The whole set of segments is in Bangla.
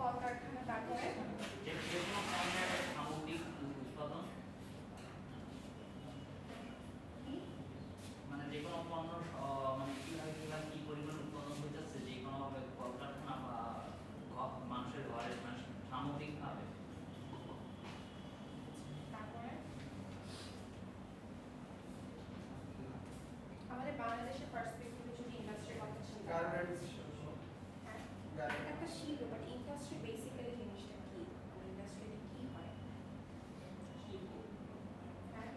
কলকারখানা, তারপরে যে কোনো পণ্যের সামগ্রিক উৎপাদন, মানে যে কোনো পণ্য মানে কিভাবে কি পরিমাণ উৎপাদন হইতেছে যে কোনো ভাবে কলকারখানা বা মানুষের ঘরে মানে সামগ্রিক ভাবে। তারপরে আমাদের বাংলাদেশের পার্সপেক্টিভে যদি ইন্ডাস্ট্রির কথা চিন্তা করি, হ্যাঁ একটা শিল্প, বাট ইন্ডাস্ট্রি বেসিক্যালি জিনিসটা কি, ইন্ডাস্ট্রিতে কি হয়? শিল্প, হ্যাঁ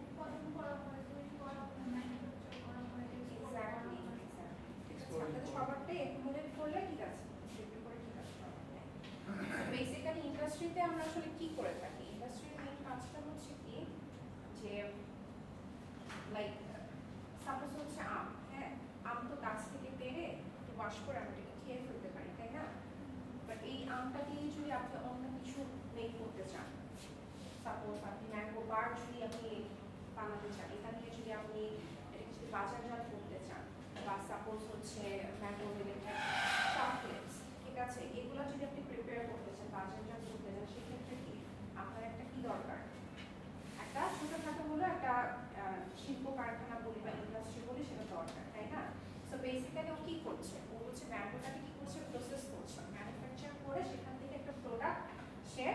উৎপাদন করা হয়, তৈরি করা হয়, ম্যানুফ্যাকচার করা হয়, এক্স্যাক্টলি আপনাদের সবারটাই একমুলেট করলে ঠিক আছে, একটু করে ঠিক আছে। বেসিক্যালি ইন্ডাস্ট্রিতে আমরা আসলে কি করে থাকি, ইন্ডাস্ট্রির মেইন কাজটা হচ্ছে কি যে লাইক সাপোজ হচ্ছে আম, হ্যাঁ আম তো গাছ থেকে পেড়ে একটু ওয়াশ করে আমরা এটাকে খেয়ে ফেলতে পারি, তাই না? বাট এই আমটা দিয়ে যদি আপনি অন্য কিছু মেক করতে চান, সাপোজ আপনি ম্যাঙ্গো বার যদি আপনি বানাতে চান, এটা নিয়ে যদি আপনি এটাকে যদি বাজারজাত করতে চান, বা সাপোজ হচ্ছে ম্যাঙ্গো রিলেটেড চকলেটস, ঠিক আছে, এগুলো যদি আপনি প্রিপেয়ার করতে চান, বাজারজাত করতে চান, সেক্ষেত্রে কি আপনার একটা কি দরকার, একটা ছোটখাটো হলো একটা শিল্প কারখানা বলি বা ইন্ডাস্ট্রি বলি, সেটা দরকার, তাই না? সো বেসিক্যালি ও কি করছে, ও হচ্ছে ম্যাঙ্গোটাকে কি করছে, প্রসেস করছে, ম্যানুফ্যাকচার করে সেখান থেকে একটা প্রোডাক্ট সে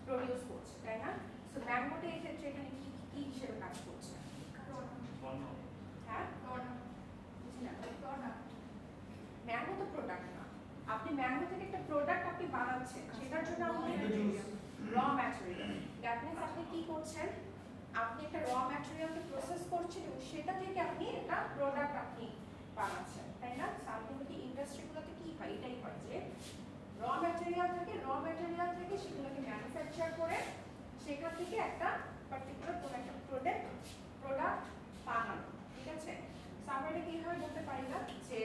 প্রডিউস করছে, তাই না? সো ম্যাঙ্গোটা এই ক্ষেত্রে এখানে কি কি হিসেবে কাজ করছে? হ্যাঁ বুঝি না, ম্যাঙ্গো তো প্রোডাক্ট না, আপনি ম্যাঙ্গো থেকে একটা প্রোডাক্ট আপনি বানাচ্ছেন, সেটার জন্য আপনি র ম্যাটেরিয়াল, দ্যাট মিন্স আপনি কি করছেন, আপনি একটা র ম্যাটেরিয়ালকে প্রসেস করছেন এবং সেটা থেকে আপনি একটা প্রোডাক্ট আপনি বানাচ্ছেন, তাই না? আলটিমেটলি ইন্ডাস্ট্রিগুলোতে কি হয়, এটাই হয় যে র ম্যাটেরিয়াল থেকে সেগুলোকে ম্যানুফ্যাকচার করে সেখান থেকে একটা পার্টিকুলার কোনো একটা প্রোডাক্ট বানানো, ঠিক আছে? সো আমরা এটাকে এইভাবে বলতে পারি না যে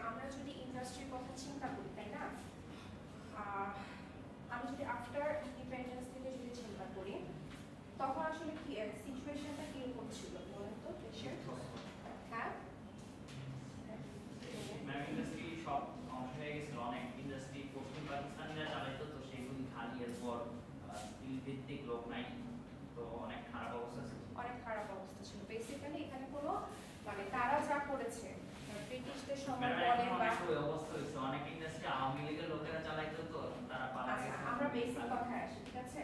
আমরা যদি ইন্ডাস্ট্রির কথা চিন্তা করি, তাই না? আমি যদি আফটার ইন্ডিপেন্ডেন্স থেকে যদি চিন্তা করি, তখন আসলে কি সিচুয়েশনটা কিরকম ছিল বলেন তো দেশের? হ্যাঁ ইন্ডাস্ট্রি সব ধ্বংস হয়ে গেছিল, অনেক ইন্ডাস্ট্রি পশ্চিম পাকিস্তানিরা চালাইতো, তো সেগুলি খালি, এরপর স্কিল ভিত্তিক লোক নাই, তো অনেক খারাপ অবস্থা ছিল। অনেক খারাপ অবস্থা ছিল। বেসিক্যালি এখানে কোনো মানে তারা যা করেছে ব্রিটিশদের সময় বলেন বা ওই অবস্থা হইছে, অনেক ইন্ডাস্ট্রি আওয়ামী লীগের লোকেরা চালাইতো, তো তারা পালা গেছে। আমরা বেসিক কথায় আসি, ঠিক আছে?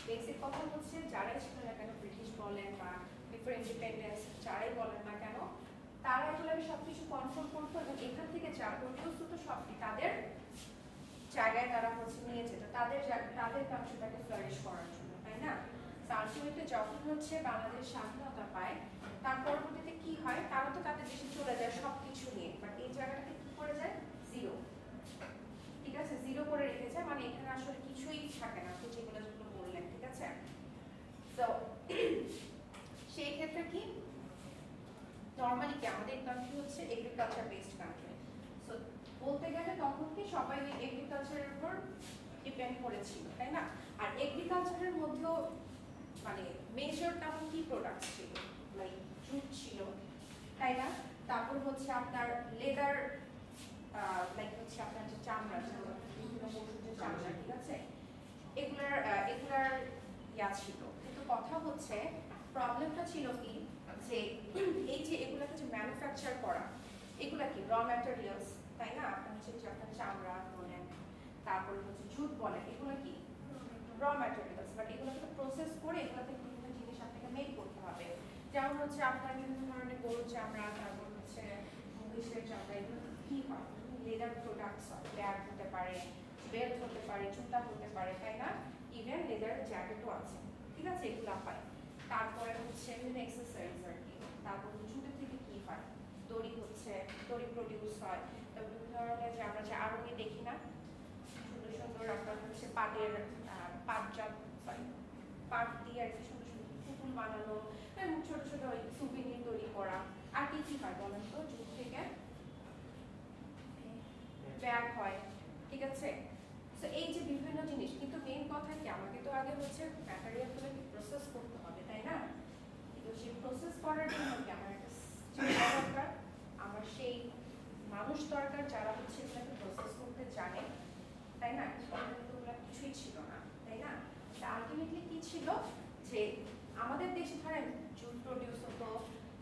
বেসিক কথা হচ্ছে যারাই ছিল না কেন, ব্রিটিশ বলেন বা বিফোর ইন্ডিপেন্ডেন্স যারাই বলেন না কেন, তারা এগুলো সবকিছু কন্ট্রোল করতো এবং এখান থেকে যা প্রডিউস হতো সবটি তাদের জায়গায় তারা হচ্ছে নিয়ে যেত, তাদের কান্ট্রিটাকে ফ্লারিশ করার জন্য, তাই না? আলটিমেটলি যখন হচ্ছে বাংলাদেশ স্বাধীনতা পায়, তার পরবর্তীতে কি হয়, তারা তো তাদের দেশে চলে যায় সবকিছু নিয়ে, বাট এই জায়গাটাকে কি করে যায়, জিরো, ঠিক আছে? জিরো করে রেখে যায়, মানে এখানে আসলে কিছুই থাকে না, যেগুলো যেগুলো বললেন, ঠিক আছে? তো সেই ক্ষেত্রে কি নর্মালি কি আমাদের কান্ট্রি হচ্ছে এগ্রিকালচার বেসড কান্ট্রি, সো বলতে গেলে তখন কি সবাই ওই এগ্রিকালচারের উপর ডিপেন্ড করেছিল, তাই না? আর এগ্রিকালচারের মধ্যেও মানে মেজর তেমন কি প্রোডাক্ট ছিল, লাইক জুট ছিল, তাই না? তারপর হচ্ছে আপনার লেদার, লাইক হচ্ছে আপনার যে চামড়া, বিভিন্ন পশুর যে চামড়া, হচ্ছে প্রবলেমটা ছিল কি যে এই যে এগুলাকে যে ম্যানুফ্যাকচার করা এগুলা কি র ম্যাটেরিয়ালস, তাই না? আপনার হচ্ছে যে আপনার চামড়া বলেন, তারপরে হচ্ছে জুট বলেন, এগুলো কি র ম্যাটেরিয়ালস, বাট এগুলোকে প্রসেস করে এগুলোতে বিভিন্ন জিনিস আপনাকে মেক করতে হবে। যেমন হচ্ছে আপনার বিভিন্ন ধরনের গরুর চামড়া, তারপর হচ্ছে মহিষের চামড়া, এগুলো কি হয় লেদার প্রোডাক্টস হয়, ব্যাগ হতে পারে, বেল্ট হতে পারে, জুতা হতে পারে, তাই না? ইভেন লেদার জ্যাকেটও আছে, ঠিক আছে? এগুলো হয়। তারপরে হচ্ছে বিভিন্ন এক্সেসরিজ আর কি। তারপর জুটের থেকে কি হয়, দড়ি হচ্ছে, দড়ি প্রডিউস হয়। তারপর বিভিন্ন ধরনের যে আমরা যে আড়ঙে দেখি না সুন্দর সুন্দর আপনার হচ্ছে পাটের পাট দিয়ে আর কি সুন্দর সুন্দর পুতুল বানানো, ছোট ছোট ওই সুভিনির তৈরি করা। আর কি কি হয় বলেন তো জুট থেকে? ব্যাগ হয়, ঠিক আছে? তো এই যে বিভিন্ন জিনিস, কিন্তু মেইন কথা কি আমাকে তো আগে হচ্ছে ম্যাটেরিয়ালগুলোকে প্রসেস করতে হবে, তাই না? কিন্তু সেই প্রসেস করার জন্য কি আমার একটা দরকার, আমার সেই মানুষ দরকার যারা হচ্ছে এগুলোকে প্রসেস করতে জানে, তাই না? ওগুলো কিছুই ছিল না, তাই না? আলটিমেটলি কি ছিল যে আমাদের দেশে ধরেন জুট প্রডিউস হতো,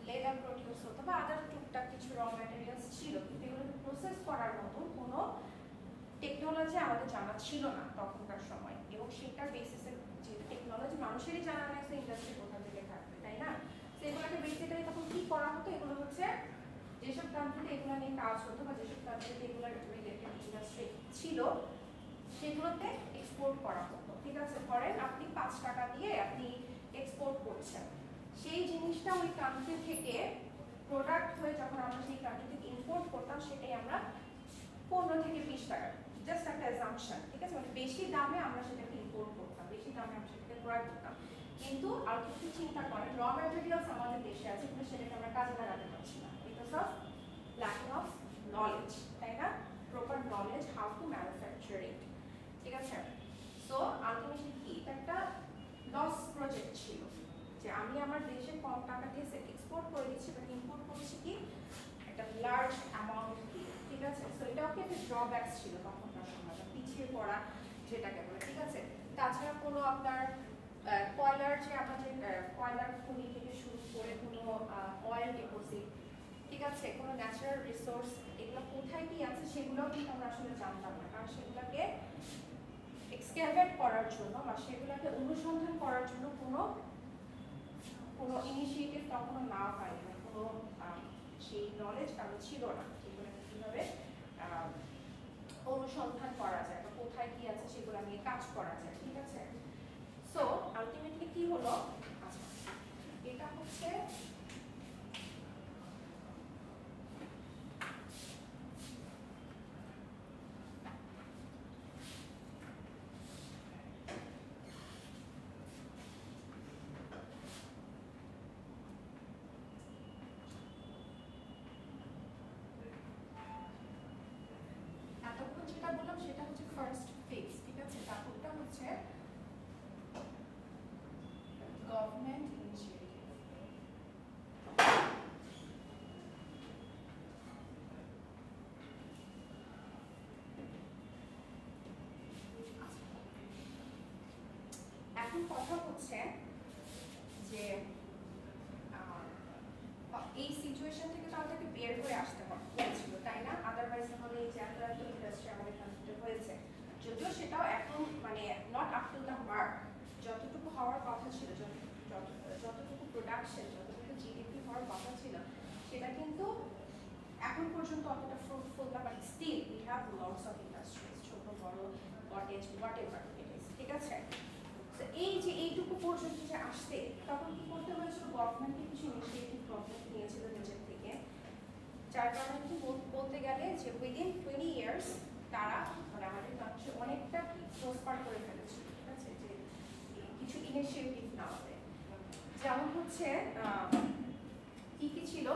লেদার প্রডিউস হতো বা আদার টুকটাক কিছু র ম্যাটেরিয়ালস ছিল, কিন্তু এগুলোকে প্রসেস করার মতো কোনো টেকনোলজি আমাদের জানা ছিল না তখনকার সময়। এবং সেটার বেসিসে যে টেকনোলজি মানুষেরই জানা নেই, ইন্ডাস্ট্রি কোথা থেকে থাকবে, তাই না? তো এগুলোকে বেসিক্যালি তখন কি করা হতো, এগুলো হচ্ছে যেসব কান্ট্রিতে এগুলো নিয়ে কাজ হতো বা যেসব কান্ট্রিতে এগুলোর রিলেটেড ইন্ডাস্ট্রি ছিল সেগুলোতে এক্সপোর্ট করা হতো, ঠিক আছে? ধরেন আপনি 5 টাকা দিয়ে আপনি এক্সপোর্ট করছেন, সেই জিনিসটা ওই কান্ট্রি থেকে প্রোডাক্ট হয়ে যখন আমরা সেই কান্ট্রি থেকে ইম্পোর্ট করতাম সেটাই আমরা 15 থেকে 20 টাকা, জাস্ট একটা অ্যাজাম্পশন, ঠিক আছে? মানে বেশি দামে আমরা সেটাকে ইম্পোর্ট করতাম, বেশি দামে আমরা সেটাকে ক্রয় করতাম। কিন্তু আলটিমেটলি চিন্তা করেন র ম্যাটেরিয়ালস আমাদের দেশে আছে কিন্তু সেটাকে আমরা কাজে লাগাতে পারছি না, because of lacking of knowledge, তাই না? Proper knowledge how to manufacture it, ঠিক আছে? সো আলটিমেটলি কি এটা একটা লস প্রজেক্ট ছিল যে আমি আমার দেশে কম টাকা দিয়ে এক্সপোর্ট করে দিচ্ছি বাট ইম্পোর্ট করছি কি একটা লার্জ অ্যামাউন্ট দিয়ে, ঠিক আছে? সো এটাও কি একটা ড্রব্যাকস ছিল তখনকার সময়, পিছিয়ে পড়া যেটাকে বলে, ঠিক আছে? তাছাড়া কোনো আপনার কয়লার যে আমাদের কয়লার খনি থেকে শুরু করে কোনো অয়েল ডিপোজিট, ঠিক আছে, কোনো ন্যাচারাল রিসোর্স এগুলো কোথায় কি আছে সেগুলোও কিন্তু আমরা আসলে জানতাম না, কারণ সেগুলোকে এক্সক্যাভেট করার জন্য বা সেগুলোকে অনুসন্ধান করার জন্য কোনো ইনিশিয়েটিভ তখনও নেওয়া হয়নি, কোনো সেই নলেজ কারণ ছিল না সেগুলোকে কীভাবে অনুসন্ধান করা যায় বা কোথায় কি আছে সেগুলো নিয়ে কাজ করা যায়, ঠিক আছে? সো আলটিমেটলি কি হলো, আচ্ছা এটা হচ্ছে এতক্ষণ যেটা বললাম সেটা হচ্ছে ফার্স্ট ফেজ, ঠিক আছে? তারপরটা হচ্ছে গভর্নমেন্ট ইনিশিয়েটিভ। এখন কথা হচ্ছে যে এই সিচুয়েশন থেকে তো আমাদেরকে বের হয়ে আসতে হয়েছিল, তাই না? আদারওয়াইজ তাহলে এই যে এত এত ইন্ডাস্ট্রি আমাদের কান্ট্রিতে হয়েছে, যদিও সেটাও এখন মানে not up to the mark, যতটুকু হওয়ার কথা ছিল, যতটুকু প্রোডাকশন, যতটুকু জিডিপি হওয়ার কথা ছিল সেটা কিন্তু এখন পর্যন্ত অতটা ফ্রুটফুল না, but still we have lots of industries, ছোট বড় কটেজ হোয়াটএভার ইট ইজ, ঠিক আছে? তো এই যে এইটুকু পর্যন্ত যে আসতে তখন কি করতে হয়েছিল, গভর্নমেন্টকে কিছু ইনিশিয়েটিভ গভর্নমেন্ট নিয়েছিল নিজের থেকে, যার কারণে কি বলতে গেলে যে উইদিন 20 ইয়ার্স তারা মানে আমাদের কান্ট্রি অনেকটা প্রসপার করে ফেলেছিল, ঠিক আছে? যে কিছু ইনিশিয়েটিভ নেওয়াতে, যেমন হচ্ছে কি কি ছিল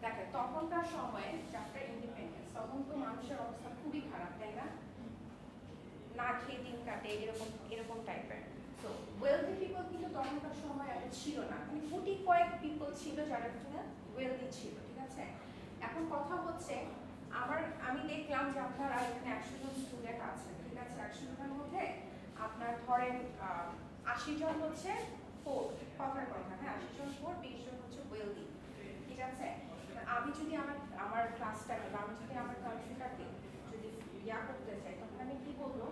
দেখে তখনকার সময়ে আফটার ইন্ডিপেন্ডেন্স তখন তো মানুষের অবস্থা খুবই খারাপ, তাই না? না খেয়ে দিন কাটে এরকম টাইপের। সো ওয়েলথি পিপল কিন্তু তখনকার সময় এত ছিল না, মানে কোটি কয়েক পিপল ছিল যারা কিনা ওয়েলথি ছিল, ঠিক আছে? এখন কথা হচ্ছে আমি দেখলাম যে আপনার এখানে 100 জন স্টুডেন্ট আছে, ঠিক আছে? 100 জনের মধ্যে আপনার ধরেন 80 জন হচ্ছে পোর, কথার কথা, হ্যাঁ 80 জন পোর, 20 জন হচ্ছে ওয়েলদি, ঠিক আছে? আমি যদি আমার ক্লাসটাকে বা আমি যদি আমার কান্ট্রিটাকে যদি ইয়া করতে চাই, তখন আমি কি বলবো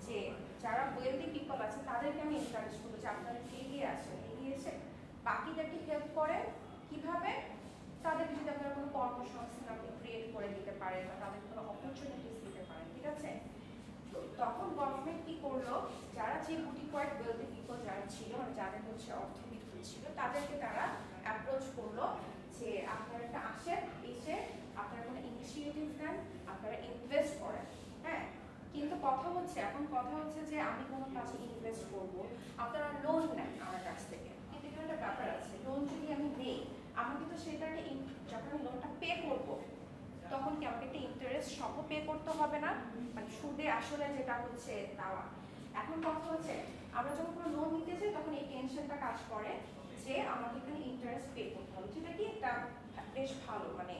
যে যারা ওয়েলদি পিপল আছে তাদেরকে আমি এনকারেজ করবো যে আপনারা এগিয়ে আসেন, এগিয়ে এসে বাকিদেরকে হেল্প করেন। কিভাবে? তাদেরকে যদি আপনারা কোনো কর্মসংস্থান আপনি ক্রিয়েট করে দিতে পারেন বা তাদেরকে কোনো অপরচুনিটিস দিতে পারেন, ঠিক আছে? তো তখন গভর্নমেন্ট কি করলো, যারা যে গুটি কয়েক ওয়েলদি পিপল যারা ছিল, মানে যাদের হচ্ছে অর্থবিত্ত ছিল, তাদেরকে তারা অ্যাপ্রোচ করলো যে আপনারা একটা আসেন, এসে আপনারা কোনো ইনিশিয়েটিভ নেন, আপনারা ইনভেস্ট করেন, হ্যাঁ? কিন্তু কথা হচ্ছে যে আমি কোনো কাজে ইনভেস্ট করবো, আপনারা লোন নেন আমার কাছ থেকে, কিন্তু এখানে একটা ব্যাপার আছে, লোন যদি আমি নেই আমাকে তো সেটাকে যখন আমি লোনটা পে করবো তখন কি আমাকে একটা ইন্টারেস্ট সহ পে করতে হবে না, মানে সুদে আসলে যেটা হচ্ছে দেওয়া। এখন কথা হচ্ছে আমরা যখন কোনো লোন নিতে যাই তখন এই টেনশনটা কাজ করে যে আমাকে এখানে ইন্টারেস্ট পে করতে হবে, যেটা কি একটা বেশ ভালো মানে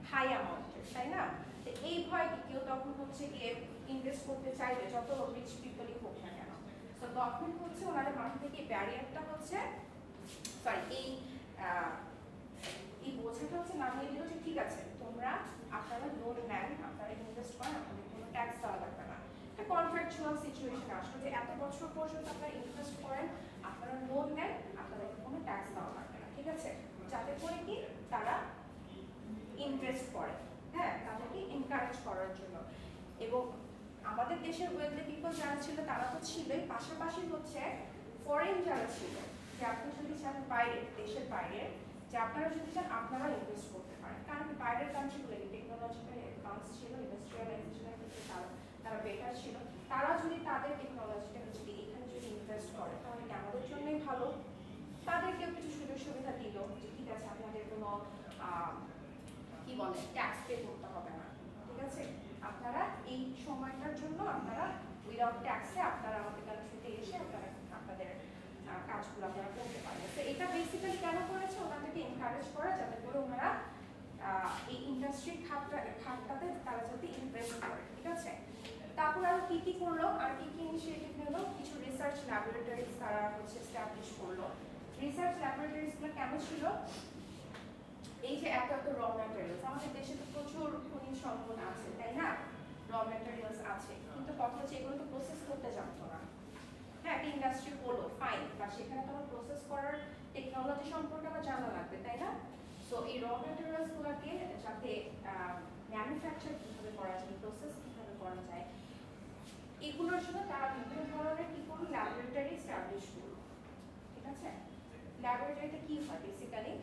হাই অ্যামাউন্টের, তাই না? তো এই ভয় কি কেউ তখন হচ্ছে গিয়ে ইনভেস্ট করতে চাইবে, যত রিচ পিপলই হোক না কেন। তো গভর্নমেন্ট হচ্ছে ওনাদের মাথা থেকে ব্যারিয়ারটা হচ্ছে সরি এই বোঝাটা হচ্ছে নামিয়ে দিল যে ঠিক আছে তোমরা আপনারা লোন নেন, আপনারা ইনভেস্ট করেন, আপনাদের কোনো ট্যাক্স দেওয়া লাগবে না। একটা কন্ট্রাকচুয়াল সিচুয়েশন আসলো যে এত বছর পর্যন্ত আপনারা ইনভেস্ট করেন, আপনারা লোন নেন, আপনাদের কোনো ট্যাক্স দেওয়া লাগবে না, ঠিক আছে? যাতে করে কি তারা ইনভেস্ট করে, হ্যাঁ, তাদেরকে এনকারেজ করার জন্য। এবং আমাদের দেশের ওয়েলদি পিপল যারা ছিল তারা তো ছিলই, পাশাপাশি হচ্ছে ফরেন যারা ছিল, যে আপনি যদি চান বাইরে, দেশের বাইরে, যে আপনারা যদি চান আপনারা ইনভেস্ট করতে পারেন, কারণ বাইরের কান্ট্রিগুলো টেকনোলজিক্যালি অ্যাডভান্স ছিল, ইন্ডাস্ট্রিয়ালাইজেশনের ক্ষেত্রে তারা বেটার ছিল। তারা যদি তাদের টেকনোলজিটাকে যদি এখানে যদি ইনভেস্ট করে তাহলে কি আমাদের জন্যই ভালো। তাদেরকেও কিছু সুযোগ সুবিধা দিল যে ঠিক আছে আপনাদের কোনো কি বলে ট্যাক্স পে করতে হবে না, ঠিক আছে? আপনারা এই সময়টার জন্য আপনারা উইদাউট ট্যাক্সে আপনারা আমাদের কান্ট্রিতে এসে আপনারা আপনাদের কাজগুলো আপনারা করতে পারেন। তো এটা বেসিক্যালি কেন করেছে, ওনাদেরকে এনকারেজ করা যাতে করে ওনারা এই ইন্ডাস্ট্রি খাতটাতে তারা যাতে ইনভেস্ট করে, ঠিক আছে? তারপর আর কি করলো, আর কি ইনিশিয়েটিভ নিলো, কিছু রিসার্চ ল্যাবরেটরিজ তারা হচ্ছে এস্টাবলিশ করলো। রিসার্চ ল্যাবরেটরিজগুলো কেমন ছিল, এই যে এত র ম্যাটেরিয়ালস, আমাদের দেশে তো প্রচুর খনিজ সম্পদ আছে, তাই না? র ম্যাটেরিয়ালস আছে, কিন্তু কথা হচ্ছে এগুলো তো প্রসেস করতে জানতো না। হ্যাঁ, একটা ইন্ডাস্ট্রি হলো ফাইন, বা সেখানে তো আমার প্রসেস করার টেকনোলজি সম্পর্কে আমার জানা লাগবে, তাই না? সো এই র ম্যাটেরিয়ালস গুলোকে যাতে ম্যানুফ্যাকচার কিভাবে করা যায়, প্রসেস কিভাবে করা যায়, এগুলোর জন্য তারা বিভিন্ন ধরনের কি করলো, ল্যাবরেটরি এস্টাবলিশ করলো, ঠিক আছে? ল্যাবরেটরিতে কি হয়, বেসিক্যালি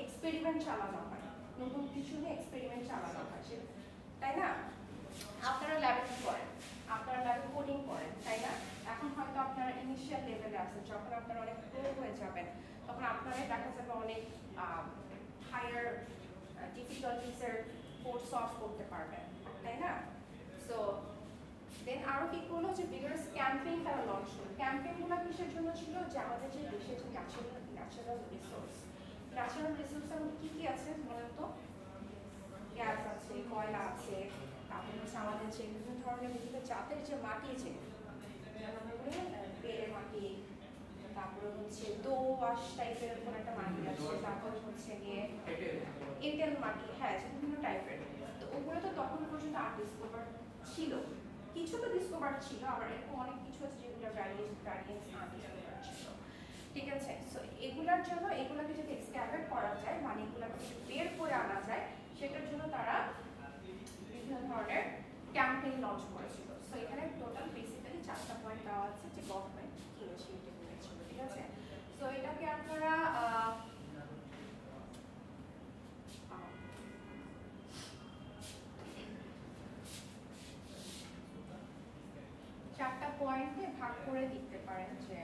এক্সপেরিমেন্ট চালানো হয়, নতুন কিছু নিয়ে এক্সপেরিমেন্ট চালানো হয়, তাই না? আপনারা ল্যাবে কি করেন, আপনারা ল্যাবে কোডিং করেন, তাই না? এখন হয়তো আপনারা ইনিশিয়াল লেভেলে আছেন, যখন আপনারা অনেক প্রো হয়ে যাবেন তখন আপনারাই দেখা যাবে অনেক হায়ার ডিফিকাল্টিসের কোড সলভ করতে পারবেন, তাই না? সো দেন আরও কি করলো যে বিগার্স ক্যাম্পেইন তারা লঞ্চ করলো। ক্যাম্পেইনগুলো কিসের জন্য ছিল, যে আমাদের যে দেশের যে ন্যাচারাল রিসোর্স এর মধ্যে কি আছে বলেন তো? গ্যাস আছে, কয়লা আছে, তারপর হচ্ছে আমাদের যে বিভিন্ন ধরনের বিভিন্ন জাতের যে মাটি, যে বেড়ে মাটি, তারপরে হচ্ছে দোআঁশ টাইপের কোনো একটা মাটি আছে, তারপর হচ্ছে গিয়ে এঁটেল মাটি, হ্যাঁ বিভিন্ন টাইপের। তো ওগুলো তো তখন পর্যন্ত আর ডিসকভার ছিল, কিছু তো ডিসকভার ছিল, আবার এরকম অনেক কিছু আছে যেগুলো ভ্যারিয়েন্স আনডিসকভার ছিল, ঠিক আছে? সো এগুলার জন্য এগুলোকে যদি এক্সক্যাভেট করা যায়, মানে এগুলোকে যদি বের করে আনা যায়, সেটার জন্য তারা বিভিন্ন ধরনের ক্যাম্পেইন লঞ্চ করেছিল। সো এখানে টোটাল বেসিক্যালি 4টা পয়েন্ট দেওয়া আছে যে গভর্নমেন্ট কি ইনিশিয়েটিভ নিয়েছিল, ঠিক আছে? সো এটাকে আপনারা চারটা পয়েন্টে ভাগ করে দিতে পারেন, যে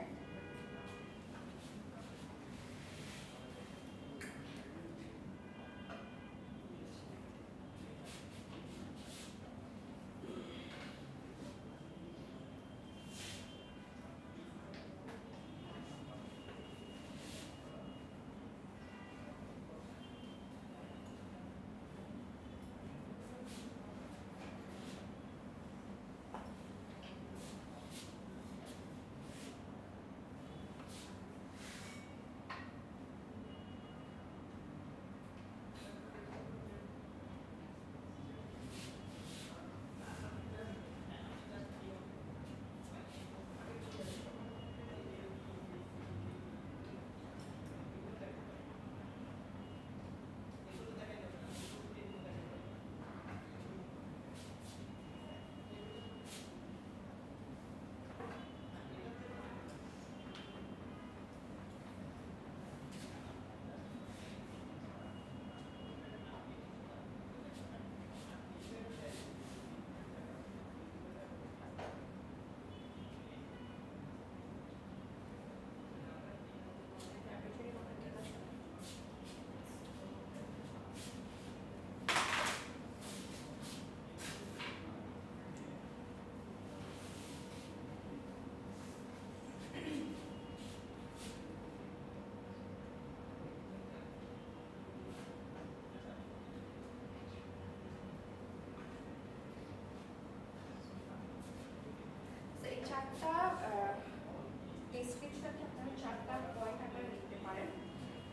কাজটাকে আপনারা 4টা পয়েন্ট আকারে লিখতে পারেন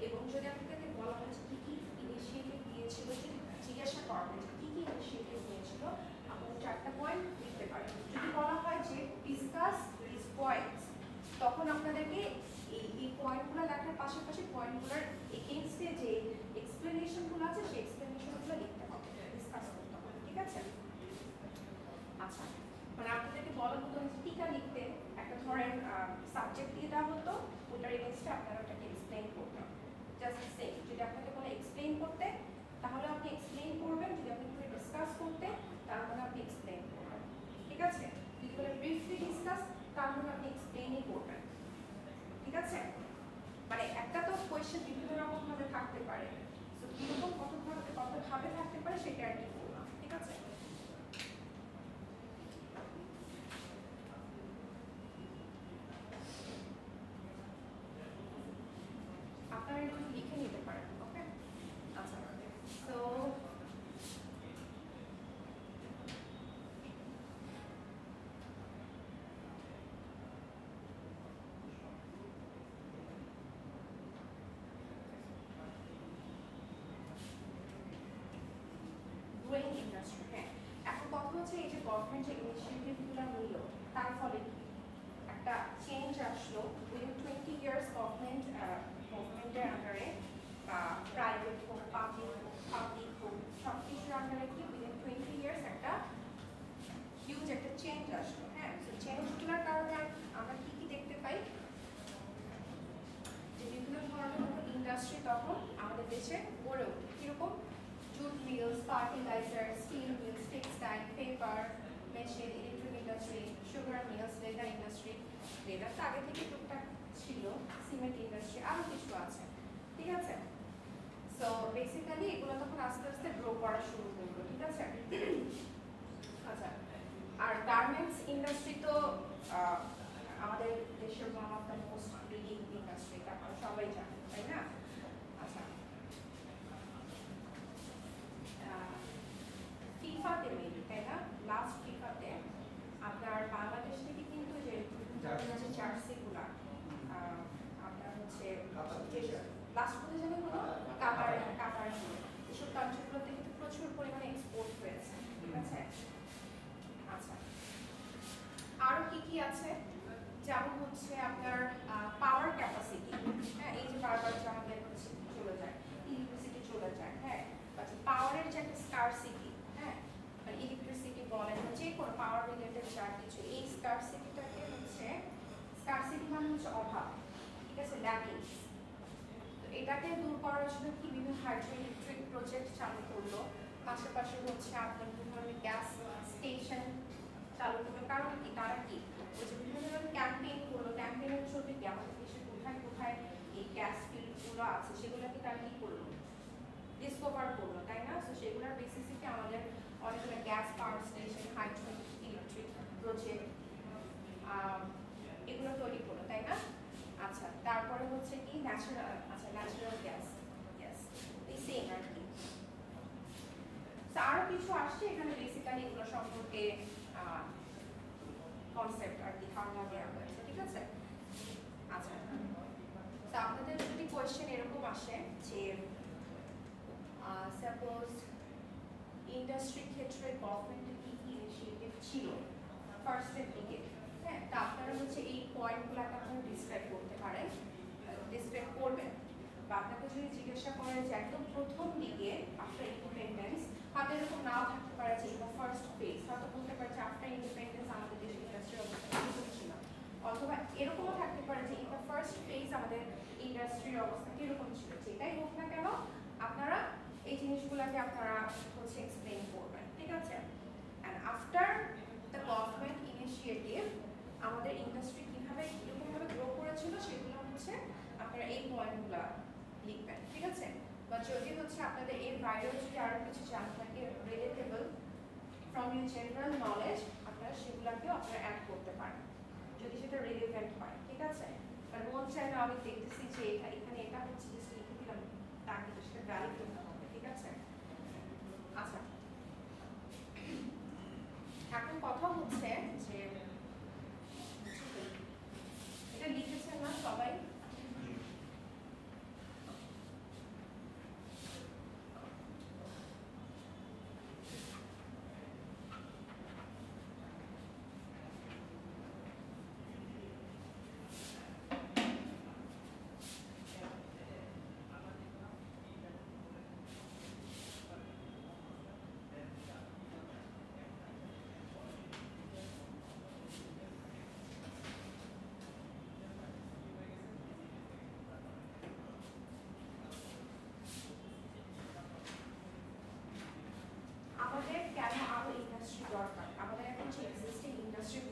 এবং যদি আপনাদেরকে বলা হয় যে কী কী ইনিশিয়েটিভ নিয়েছিল, যদি জিজ্ঞাসা করা হয় যে কী কী ইনিশিয়েটিভ নিয়েছিল, আপনারা 4টা পয়েন্ট লিখতে পারেন। যদি বলা হয় যে ডিসকাস দিস পয়েন্টস, তখন আপনাদেরকে এই পয়েন্টগুলো লেখার পাশাপাশি পয়েন্টগুলোর এগেইনস্টে যে এক্সপ্লেনেশনগুলো আছে সেই এক্সপ্লেনেশনগুলো লিখতে হবে, ডিসকাস করতে হবে, ঠিক আছে? আচ্ছা, মানে আপনাদেরকে বলা হতো যে টিকা লিখতে একটা ধরেন সাবজেক্ট দিয়ে দেওয়া হতো, ওটার এগেইনস্টে আপনারা ওটাকে এক্সপ্লেইন করতেন। জাস্ট সেম, যদি আপনাকে বলে এক্সপ্লেইন করতে তাহলে আপনি এক্সপ্লেইন করবেন, যদি আপনি বলে ডিসকাস করতে তাহলে আপনি এক্সপ্লেইন করবেন, ঠিক আছে? যদি বলে ব্রিফলি ডিসকাস তাহলে আপনি এক্সপ্লেইনই করবেন, ঠিক আছে? মানে একটা তো কোয়েশ্চেন বিভিন্ন রকম ভাবে থাকতে পারে, তো কিরকম কতভাবে থাকতে পারে সেটা আর কি বললাম, ঠিক আছে? আপনারা একটু লিখে নিতে পারেন, ওকে? আচ্ছা, তো গ্রোয়িং ইন্ডাস্ট্রি, হ্যাঁ, এখন কথা হচ্ছে এই যে গভর্নমেন্ট যে ইনিশিয়েটিভগুলো নিল তার ফলে কি একটা চেঞ্জ আসলো। উইদিন 20 ইয়ার্স গভর্নমেন্টের আন্ডারে বা প্রাইভেট হোক পাবলিক হোক সব কিছুর আন্ডারে কি উইদিন 20 ইয়ার্স একটা হিউজ একটা চেঞ্জ আসলো, হ্যাঁ? তো চেঞ্জগুলোর কারণে আমরা কি কি দেখতে পাই যে বিভিন্ন ধরনের ইন্ডাস্ট্রি তখন আমাদের দেশে গড়ে ওঠে। কিরকম? Jute mills, fertiliser, steel mills, textile, paper, machine, electric industry, sugar mills, leather industry, leather তো আগে থেকে টুকটাক ছিল, সিমেন্ট ইন্ডাস্ট্রি, আরও কিছু আছে, ঠিক আছে? সো বেসিক্যালি এগুলো তখন আস্তে আস্তে গ্রো করা শুরু করলো, ঠিক আছে? আচ্ছা, আর গার্মেন্টস ইন্ডাস্ট্রি তো আমাদের দেশের one of the most leading industry, আপনারা সবাই জানেন, তাই না? আচ্ছা, ফিফাতে মেবি, তাই না? লাস্ট ফিফাতে আপনার বাংলাদেশ থেকে কিন্তু যে জার্সিগুলা আপনার হচ্ছে লাস্ট কোথায় জানি হলো কাতার, এসব কান্ট্রিগুলোতে কিন্তু প্রচুর পরিমাণে এক্সপোর্ট হয়েছে, ঠিক আছে? আচ্ছা, আরো কি কি আছে? যেমন হচ্ছে আপনার পাওয়ার ক্যাপাসিটি, হ্যাঁ, এই যে বারবার যে আমাদের হচ্ছে চলে যায়, ইলেকট্রিসিটি চলে যায়, হ্যাঁ, পাওয়ারের যে একটা স্কারসিটি, হ্যাঁ, ইলেকট্রিসিটি বলেন যে কোনো পাওয়ার রিলেটেড যা কিছু, এই স্কারসিটিটাকে হচ্ছে, স্কারসিটি মানে হচ্ছে অভাব, ঠিক আছে, ল্যাকিংস। তো এটাকে দূর করার জন্য কি বিভিন্ন হাইড্রো ইলেকট্রিক প্রজেক্ট চালু করলো, পাশাপাশি হচ্ছে আপনার বিভিন্ন ধরনের গ্যাস স্টেশন চালু করলো। কারণ কি, তারা কি ওই যে বিভিন্ন ধরনের ক্যাম্পেইন করলো, ক্যাম্পেইনের ছবি কি আমাদের দেশে কোথায় কোথায় এই গ্যাস ফিল্ডগুলো আছে সেগুলোকে তারা কি করলো, ডিসকভার করলো, তাই না? তো সেগুলোর বেসিসে আমাদের অনেকগুলো gas power station, hydro electric project এগুলো তৈরি করলো, তাই না? আচ্ছা, তারপরে হচ্ছে কি ন্যাচারাল গ্যাস, ইয়েস, এই সেম আর কি। আরো কিছু আসছে এখানে, বেসিক্যালি এগুলো সম্পর্কে কনসেপ্ট আর কি ধারণা দেওয়া হয়েছে, ঠিক আছে? আচ্ছা, তো আপনাদের যদি কোয়েশ্চেন এরকম আসে যে সাপোজ ইন্ডাস্ট্রির ক্ষেত্রে গভর্নমেন্টের কি কি ইনিশিয়েটিভ ছিল ফার্স্টের দিকে, হ্যাঁ, তা আপনারা হচ্ছে এই পয়েন্টগুলোকে আপনারা ডিসক্রাইব করতে পারেন, ডিসক্রাইব করবেন। বা আপনাকে যদি জিজ্ঞাসা করে যে একদম প্রথম দিকে আফটার ইন্ডিপেন্ডেন্স, হয়তো এরকম নাও থাকতে পারে যে ফার্স্ট ফেজ, হয়তো বলতে পারে যে আফটার ইন্ডিপেন্ডেন্স আমাদের দেশের ইন্ডাস্ট্রির অবস্থা এরকম ছিল, অথবা এরকমও থাকতে পারে যে ইন দ্য ফার্স্ট ফেজ আমাদের ইন্ডাস্ট্রির অবস্থা কিরকম ছিল। যেটাই হোক না কেন আপনারা এই জিনিসগুলোকে আপনারা হচ্ছে এক্সপ্লেইন করবেন, ঠিক আছে? And after the government initiative আমাদের ইন্ডাস্ট্রি কিভাবে কিরকমভাবে গ্রো করেছিল সেগুলো হচ্ছে আপনারা এই পয়েন্টগুলো লিখবেন, ঠিক আছে? বা যদি হচ্ছে আপনাদের এর বাইরেও যদি আরো কিছু জানা থাকে relatable from your general knowledge, আপনারা সেগুলোকেও আপনারা অ্যাড করতে পারেন যদি সেটা রিলেভেন্ট হয়, ঠিক আছে? কারণ মন চায় না আমি দেখতেছি যে এখানে এটা হচ্ছে জাস্ট লিখে দিলাম, তার কিন্তু সেটা ভ্যালিড হতে হবে, ঠিক আছে? আচ্ছা, এখন কথা হচ্ছে যে এটা লিখেছেন না সব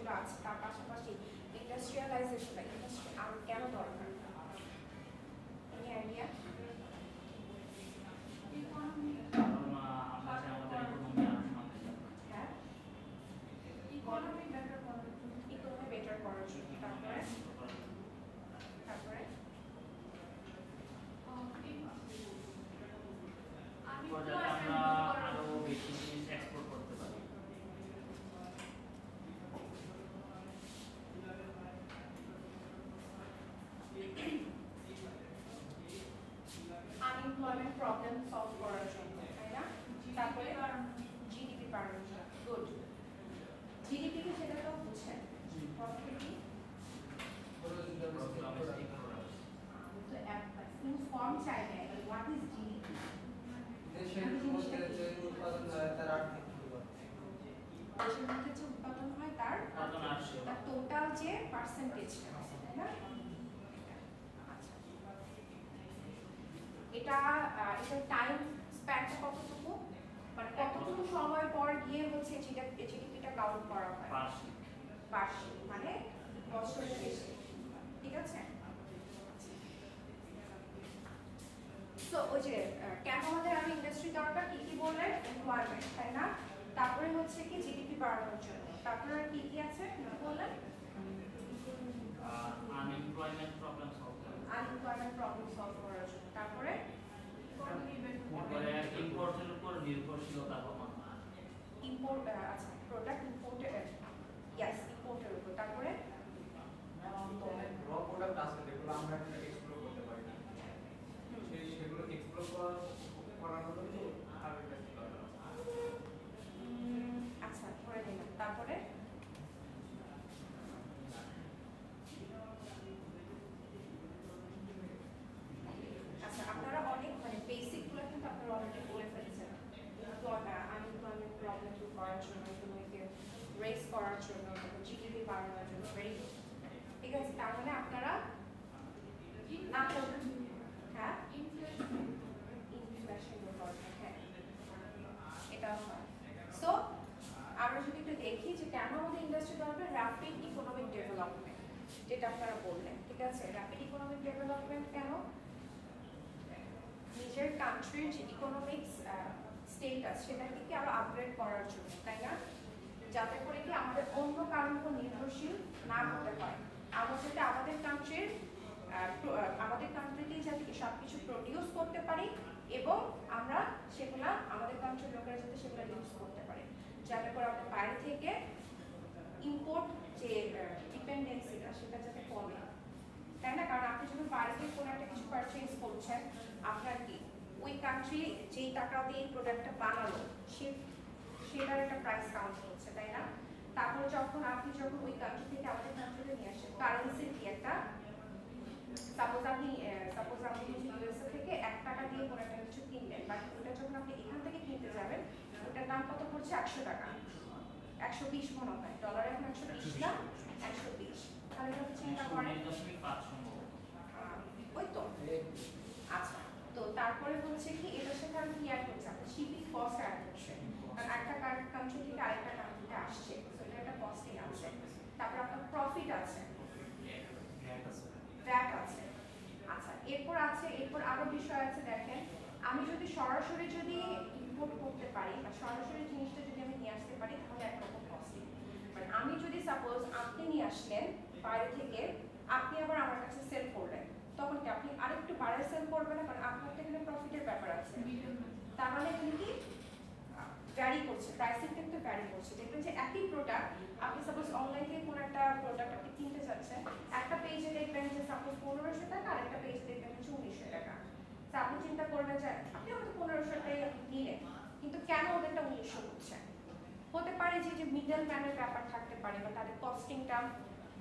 যেগুলো আছে তার পাশাপাশি ইন্ডাস্ট্রিয়ালাইজেশন ইন্ডাস্ট্রি আরো কেন দরকার? Any idea? কারণ আমরা চাই আমাদের ইকোনমি আরো সামনে যাক। হ্যাঁ, ইকোনমি বেটার করার জন্য ইকোনমি বেটার করার জন্য। তারপরে তারপরে যাতে আমরা আরো বেশি জিনিস এক্সপোর্ট করতে পারি। আনএমপ্লয়মেন্ট প্রবলেম সলভ করার জন্য, তাই না? তারপরে জিডিপি বাড়ানোর জন্য। গুড। জিডিপি কি সেটা তো বুঝছেন? প্রফিট ডোমেস্টিক প্রোডাক্ট তো ফুল ফর্ম চাই না, হোয়াট ইজ জিডিপি? দেশের মধ্যে যে উৎপাদন হয় তার আর্থিক পরিবর্তন। দেশের মধ্যে যে উৎপাদন হয় তার উৎপাদন আসছে টোটাল যে পার্সেন্টেজটা আছে, তাই না? আচ্ছা, এটা এটা টাইম স্প্যানটা কতটুকু, মানে কতটুকু সময় পর গিয়ে হচ্ছে জিডিপিটা কাউন্ট করা হয়? বার্ষিক বার্ষিক, মানে বছরের শেষে, ঠিক আছে? তো ওই যে কেন আমাদের আরো ইন্ডাস্ট্রি দরকার, কি কি বললেন? এমপ্লয়মেন্ট, তাই না? তারপরে হচ্ছে কি জিডিপি বাড়ানোর জন্য। তারপরে আর কি কি আছে বললেন? আনএমপ্লয়মেন্ট প্রবলেম সলভ করা। আনএমপ্লয়মেন্ট প্রবলেম সলভ করার জন্য। তারপরে তারপরে ইম্পোর্টের উপর নির্ভরশীলতা কমানো। ইম্পোর্ট, আচ্ছা প্রোডাক্ট ইম্পোর্টের, ইয়েস ইম্পোর্টের উপর। তারপরে তো অনেক র প্রোডাক্ট আছে যেগুলো আমরা এখন এক্সপ্লোর করতে পারি না, সেগুলো এক্সপ্লোর করার জন্য তো আগে বেশি দরকার। আচ্ছা ধরে নিলাম। তারপরে আচ্ছা আপনারা অনেক মানে বেসিক গুলো কিন্তু আপনারা অলরেডি বলে ফেলছেন। তো আনএমপ্লয়মেন্ট প্রবলেম দূর করার জন্য, ইকোনমিকে রেজ করার জন্য, জিডিপি বাড়ানোর জন্য, ভেরি গুড। ঠিক আছে, তার মানে আপনারা হ্যাঁ ইনফ্লেশন দরকার, হ্যাঁ এটা হয়। সো আমরা যদি একটু দেখি যে কেন আমাদের ইন্ডাস্ট্রি দরকার, র্যাপিড ইকোনমিক ডেভেলপমেন্ট, যেটা আপনারা বললেন, ঠিক আছে? র্যাপিড ইকোনমিক ডেভেলপমেন্ট কেন? নিজের কান্ট্রির যে ইকোনমিক্স স্টেটাস সেটাকে কি আরো আপগ্রেড করার জন্য, তাই না? যাতে করে কি আমাদের অন্য কারোর উপর নির্ভরশীল না হতে হয়। আমাদের আমাদের কান্ট্রিতেই যাতে সবকিছু প্রডিউস করতে পারি এবং আমরা সেগুলা আমাদের কান্ট্রির লোকেরা যাতে সেগুলো ইউজ করতে পারে, যাতে করে আমাদের বাইরে থেকে ইম্পোর্ট যে ডিপেন্ডেন্সিটা সেটা যাতে কমে, তাই না? কারণ আপনি যখন বাইরে থেকে কোনো একটা কিছু পারচেজ করছেন, আপনার কি ওই কান্ট্রি যেই টাকা দিয়ে প্রোডাক্টটা বানালো সেটার একটা প্রাইস কাউন্ট হচ্ছে, তাই না? তারপরে আপনি যখন ওই কান্ট্রি থেকে আমাদের কান্ট্রিতে নিয়ে আসেন, কারেন্সির কি একটা সাপোজ আপনি ইউএসএ থেকে 1 টাকা দিয়ে কোনো একটা কিছু কিনলেন, বাট ওটা যখন আপনি এখান থেকে কিনতে যাবেন ওটার দাম কত পড়ছে? 100 টাকা, 120 মনে হয়। ডলার এখন 120 না 120। তাহলে আপনি চিন্তা করেন, 9.5 সম্ভব। ওই তো। আচ্ছা, তো তারপরে হচ্ছে কি এটার সাথে আর কি অ্যাড হচ্ছে? আপনার শিপিং কস্ট অ্যাড হচ্ছে, কারণ একটা কান্ট্রি থেকে আরেকটা কান্ট্রিতে আসছে, তো এটা একটা কস্টিং আছে। তারপর আপনার প্রফিট আছে, ভ্যাট আছে। আচ্ছা, এরপর আরো বিষয় আছে। দেখেন, আমি যদি সরাসরি ইম্পোর্ট করতে পারি বা সরাসরি জিনিসটা যদি আমি নিয়ে আসতে পারি তাহলে একরকম কস্টিং। মানে আমি যদি সাপোজ আপনি নিয়ে আসলেন বাইরে থেকে, আপনি আবার আমার কাছে সেল করলেন, তখন কি আপনি আরেকটু বাড়ায় সেল করবেন না? কারণ আপনার তো এখানে প্রফিটের ব্যাপার আছে। তার মানে এখানে কি ভ্যারি করছে, প্রাইসিং কিন্তু ভ্যারি করছে। দেখবেন যে একই প্রোডাক্ট আপনি সাপোজ অনলাইন থেকে কোনো একটা প্রোডাক্ট আপনি কিনতে যাচ্ছেন, একটা পেজে দেখবেন যে সাপোজ 1500 টাকা, আর একটা পেজে দেখবেন হচ্ছে 1900 টাকা। তো আপনি চিন্তা করবেন যে আপনি হয়তো 1500 টাকাই আপনি নিলেন, কিন্তু কেন ওদেরটা 1900 হচ্ছে? হতে পারে যে মিডল ম্যানের ব্যাপার থাকতে পারে, বা তাদের কস্টিংটা